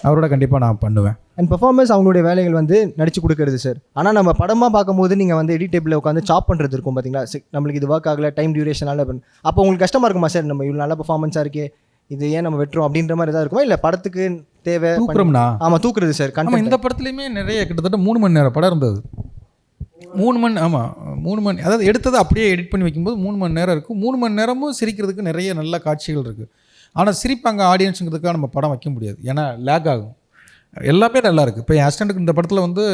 அவரோட கண்டிப்பாக நான் பண்ணுவேன். அண்ட் பெர்ஃபார்மன்ஸ் அவங்களுடைய வேலைகள் வந்து நடிச்சு கொடுக்கறது சார். ஆனால் நம்ம படமாக பார்க்கும்போது நீங்கள் வந்து எடிட் டேபிளில் உட்காந்து சாப் பண்ணுறது இருக்கும் பார்த்தீங்களா, நம்மளுக்கு இது ஒர்க் ஆகலை, டைம் டியூரேஷனால அப்போ உங்களுக்கு கஷ்டமாக இருக்குமா சார்? நம்ம இவ்வளோ நல்ல பெர்ஃபார்மன்ஸாக இருக்கே, இது ஏன் நம்ம வெட்டுறோம் அப்படின்ற மாதிரி எதாவது இருக்குமா? இல்லை படத்துக்கு தேவை தூக்குறோம்னா? ஆமாம், தூக்குறது சார். கண்டிப்பாக இந்த படத்துலையுமே நிறைய கிட்டத்தட்ட 3 மணி நேரம் படம் இருந்தது. 3 மணி, ஆமாம் 3 மணி, அதாவது எடுத்ததை அப்படியே எடிட் பண்ணி வைக்கும்போது 3 மணி நேரம் இருக்கும். 3 மணி நேரமும் சிரிக்கிறதுக்கு நிறைய நல்ல காட்சிகள் இருக்குது. ஆனால் சிரிப்பாங்க ஆடியன்ஸுங்கிறதுக்காக நம்ம படம் வைக்க முடியாது. ஏன்னா லேக் ஆகும். எல்லாமே நல்லா இருக்குது. இப்போ என் அசிஸ்டண்ட்டுக்கு இந்த படத்தில் வந்து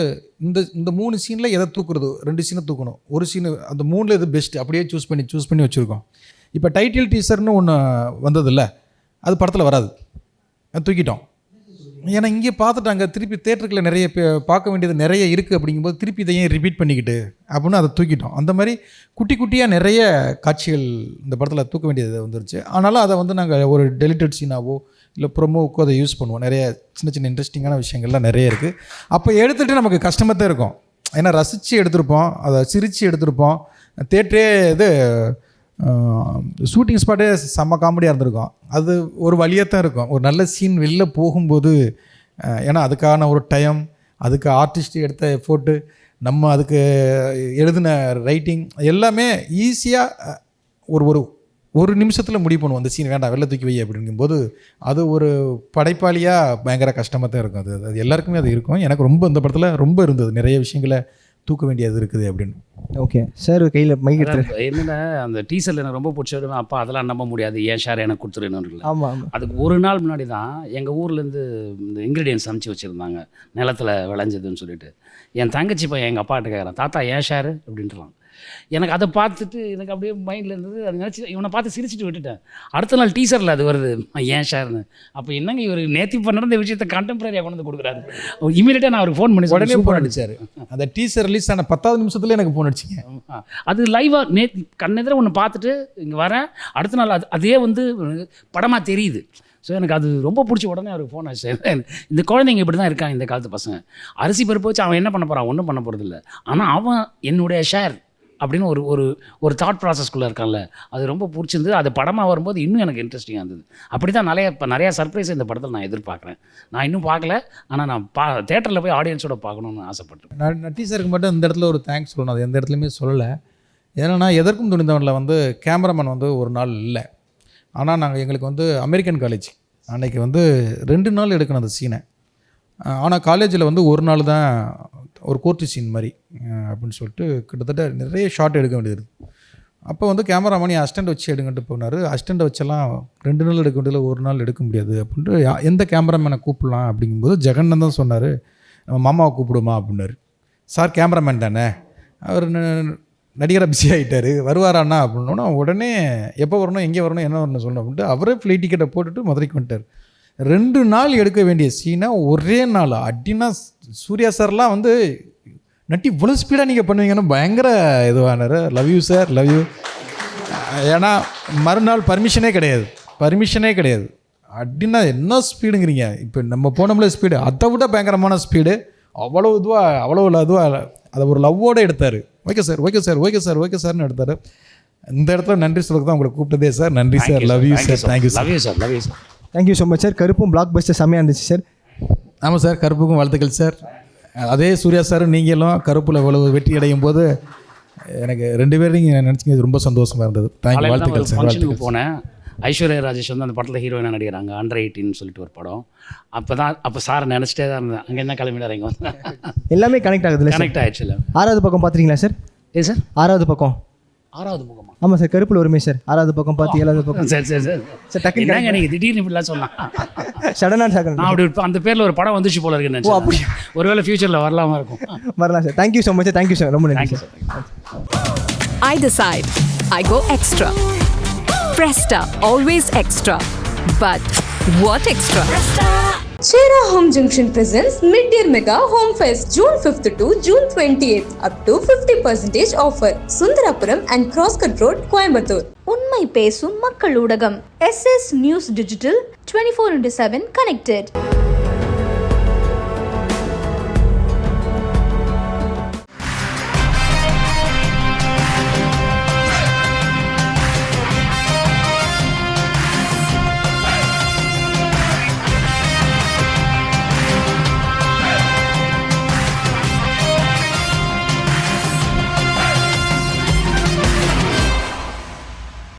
இந்த 3 சீனில் எதை தூக்குறது, 2 சீனை தூக்கணும், ஒரு சீனு, அந்த 3ல் எது பெஸ்ட்டு அப்படியே சூஸ் பண்ணி வச்சுருக்கோம். இப்போ டைட்டில் டீசர்னு ஒன்று வந்ததில்ல, அது படத்தில் வராது, தூக்கிட்டோம். ஏன்னா இங்கே பார்த்துட்டாங்க, திருப்பி தேட்டருக்குள்ள நிறைய பார்க்க வேண்டியது நிறைய இருக்குது. அப்படிங்கும்போது திருப்பி இதையும் ரிப்பீட் பண்ணிக்கிட்டு அப்படின்னு அதை தூக்கிட்டோம். அந்த மாதிரி குட்டி குட்டியாக நிறைய காட்சிகள் இந்த படத்தில் தூக்க வேண்டியது வந்துருச்சு. ஆனாலும் அதை வந்து நாங்கள் ஒரு டெலிட்டட் சீனாவோ இல்லை ப்ரொமோவுக்கோ அதை யூஸ் பண்ணுவோம். நிறைய சின்ன சின்ன இன்ட்ரெஸ்டிங்கான விஷயங்கள்லாம் நிறைய இருக்குது. அப்போ எடுத்துகிட்டு நமக்கு கஷ்டமாக தான் இருக்கும். ஏன்னா ரசித்து எடுத்திருப்போம், அதை சிரித்து எடுத்திருப்போம். தேட்டரே இது ஷூட்டிங் ஸ்பாட்டே செம்ம காமெடியாக இருந்திருக்கும். அது ஒரு வழியாக தான் இருக்கும். ஒரு நல்ல சீன் வெளில போகும்போது, ஏன்னா அதுக்கான ஒரு டைம், அதுக்கு ஆர்டிஸ்ட் எடுத்த எஃபோர்ட்டு, நம்ம அதுக்கு எழுதின ரைட்டிங் எல்லாமே ஈஸியாக ஒரு ஒரு நிமிஷத்தில் முடிவு பண்ணுவோம் அந்த சீன் வேண்டாம் வெளில தூக்கி வை அப்படிங்கும்போது அது ஒரு படைப்பாளியாக பயங்கர கஷ்டமாக தான் இருக்கும். அது எல்லாருக்குமே அது இருக்கும். எனக்கு ரொம்ப இந்த படத்தில் ரொம்ப இருந்தது, நிறைய விஷயங்களை தூக்க வேண்டியது இருக்குது அப்படின்னு. ஓகே சார், கையில் மைக் எடுத்து. என்னென்ன அந்த டீசரில் எனக்கு ரொம்ப பிடிச்ச விடுவேன், அப்பா அதெல்லாம் நம்ப முடியாது, ஏன் ஷேர் எனக்கு கொடுத்துருன்னு. ஆமாம் ஆமாம். அதுக்கு ஒரு நாள் முன்னாடி தான் எங்கள் ஊர்லேருந்து இந்த இன்க்ரீடியன்ஸ் அனுப்பிச்சி வச்சுருந்தாங்க, நிலத்தில் விளைஞ்சதுன்னு சொல்லிட்டு. என் தங்கச்சி பையன் எங்கள் அப்பாட்ட கேட்குறான், தாத்தா ஏன் ஷேரு அப்படின்றான். எனக்கு அதை பார்த்துட்டு எனக்கு அப்படியே மைண்டில் இருந்தது. அது நினச்சி இவனை பார்த்து சிரிச்சிட்டு விட்டுட்டேன். அடுத்த நாள் டீசரில் அது வருது, ஏன் ஷேர்னு. அப்போ என்னங்க இவர் நேற்று பண்ணுற விஷயத்தை கண்டெம்பரரியாக கொண்டு வந்து கொடுக்குறாரு. இமீடியட்டாக நான் அவருக்கு ஃபோன் பண்ணி உடனே ஃபோன் அடிச்சார். அந்த டீசர் ரிலீஸ் ஆன 10வது நிமிஷத்துல எனக்கு ஃபோன் அடிச்சிங்க. அது லைவாக நேற்று கண்ணெதிர ஒன்று பார்த்துட்டு இங்கே வரேன், அடுத்த நாள் அதே வந்து படமாக தெரியுது. ஸோ எனக்கு அது ரொம்ப பிடிச்ச உடனே அவருக்கு ஃபோன் ஆச்சு. இந்த குழந்தைங்க இப்படி தான் இருக்காங்க இந்த காலத்து பசங்க. அரிசி பருப்பு வச்சு அவன் என்ன பண்ண போகிறான், ஒன்றும் பண்ண போகிறதில்ல. ஆனால் அவன் என்னுடைய ஷேர் அப்படின்னு ஒரு ஒரு ஒரு தாட் ப்ராசஸ்க்குள்ளே இருக்கான்ல, அது ரொம்ப பிடிச்சிருந்தது. அது படமாக வரும்போது இன்னும் எனக்கு இன்ட்ரெஸ்டிங்காக இருந்தது. அப்படி தான் நிறையா சர்ப்ரைஸ் இந்த படத்தில் நான் எதிர்பார்க்குறேன். நான் இன்னும் பார்க்கல, ஆனால் நான் தேட்டரில் போய் ஆடியன்ஸோட பார்க்கணுன்னு ஆசைப்பட்டேன். நான் டீச்சருக்கு மட்டும் இந்த இடத்துல ஒரு தேங்க்ஸ் சொல்லணும், அது எந்த இடத்துலையுமே சொல்லலை. ஏன்னா எதற்கும் துணிந்தவனில் வந்து கேமராமேன் வந்து ஒரு நாள் இல்லை. ஆனால் நாங்கள் எங்களுக்கு வந்து அமெரிக்கன் காலேஜ் அன்றைக்கி வந்து 2 நாள் எடுக்கணும் அந்த சீனை. ஆனால் காலேஜில் வந்து ஒரு நாள் தான் ஒரு கோர்ட்டு சீன் மாதிரி அப்படின்னு சொல்லிட்டு கிட்டத்தட்ட நிறைய ஷாட் எடுக்க வேண்டியது. அப்போ வந்து கேமராமேன் அசிஸ்டண்ட் வச்சு எடுங்கன்ட்டு போனார். அசிஸ்டண்ட்டை வச்செல்லாம் 2 நாள் எடுக்க வேண்டியதில் ஒரு நாள் எடுக்க முடியாது அப்படின்ட்டு எந்த கேமராமேனை கூப்பிடலாம் அப்படிங்கும்போது ஜெகன் தான் சொன்னார், நம்ம மாமாவை கூப்பிடுமா அப்படின்னாரு. சார் கேமராமேன் தானே, அவர் நடிகராக பிஸி ஆகிட்டார், வருவாராண்ணா அப்படின்னா உடனே எப்போ வரணும், எங்கே வரணும், என்ன வரணும் சொல்லணும் அப்படின்ட்டு அவரே ஃப்ளைட் டிக்கெட்டை போட்டுட்டு மதுரைக்கு வந்துட்டார். 2 நாள் எடுக்க வேண்டிய சீனை ஒரே நாள் அப்படின்னா சூர்யா சார்லாம் வந்து நட்டி இவ்வளோ ஸ்பீடாக நீங்கள் பண்ணுவீங்கன்னு பயங்கர இதுவானார். Love you sir, love you. ஏன்னா மறுநாள் பர்மிஷனே கிடையாது. அப்படின்னா என்ன ஸ்பீடுங்கிறீங்க, இப்போ நம்ம போனோம்ல ஸ்பீடு, அதை விட பயங்கரமான ஸ்பீடு. அவ்வளோ இதுவாக அதை ஒரு லவ்வோடு எடுத்தார். ஓகே சார்னு எடுத்தார். இந்த இடத்துல நன்றி சொல்லுறது தான் உங்களை கூப்பிட்டதே சார். நன்றி sir, love you sir, thank you sir. Thank you so much sir. கருப்பும் பிளாக் பஸ்டர் செம்மையாக இருந்துச்சு சார். ஆமாம் சார், கருப்புக்கும் வாழ்த்துக்கள் சார். அதே சூர்யா சார் நீங்களும் கருப்பில் இவ்வளவு வெற்றி அடையும் போது எனக்கு 2 பேரும் நீங்கள் நினச்சிங்க, ரொம்ப சந்தோஷமாக இருந்தது. தேங்க்யூ, வாழ்த்துக்கள் சார். ஃபங்க்ஷனுக்கு போனேன், ஐஸ்வர்யா ராஜேஷ் வந்து அந்த படத்தில் ஹீரோயினாக நடிக்கிறாங்க, அண்டர் 18 சொல்லிட்டு ஒரு படம். அப்போ சாரை நினச்சிட்டே தான் இருந்தேன். அங்கே என்ன கிளம்பிடாரு, இங்கே வந்து எல்லாமே கனெக்ட் ஆகுது, கனெக்ட் ஆகிடுச்சு. இல்லை 6வது பக்கம் பார்த்துருக்கீங்களா சார்? சார் 6வது பக்கம். 6வது முகமா? ஆமாம் சார், கருப்பில் வருமே சார். 6வது பக்கம் பார்த்து 7வது பக்கம். சரி சார் டக்குனு என்னங்க நீங்கள் திடீர்னு இப்படிலாம் சொன்னா சடனாக சார் நான் அப்படி அந்த பேரில் ஒரு படம் வந்துச்சு போல இருக்குன்னு. அப்படி ஒருவேளை ஃபியூச்சரில் வரலாமா இருக்கும். வரலாம் sir. Thank you so much sir. Thank you sir, ரொம்ப நன்றி sir. I decide. I go extra. Presta, always extra. But what extra? Chera Home Junction presents Mid-Year Mega Home Fest June 5th to June 28th. Up to 50% offer. Sundarapuram and Crosscut Road, Coimbatore. உண்மை பேசும் மக்கள் ஊடகம் SS News Digital 24/7 connected.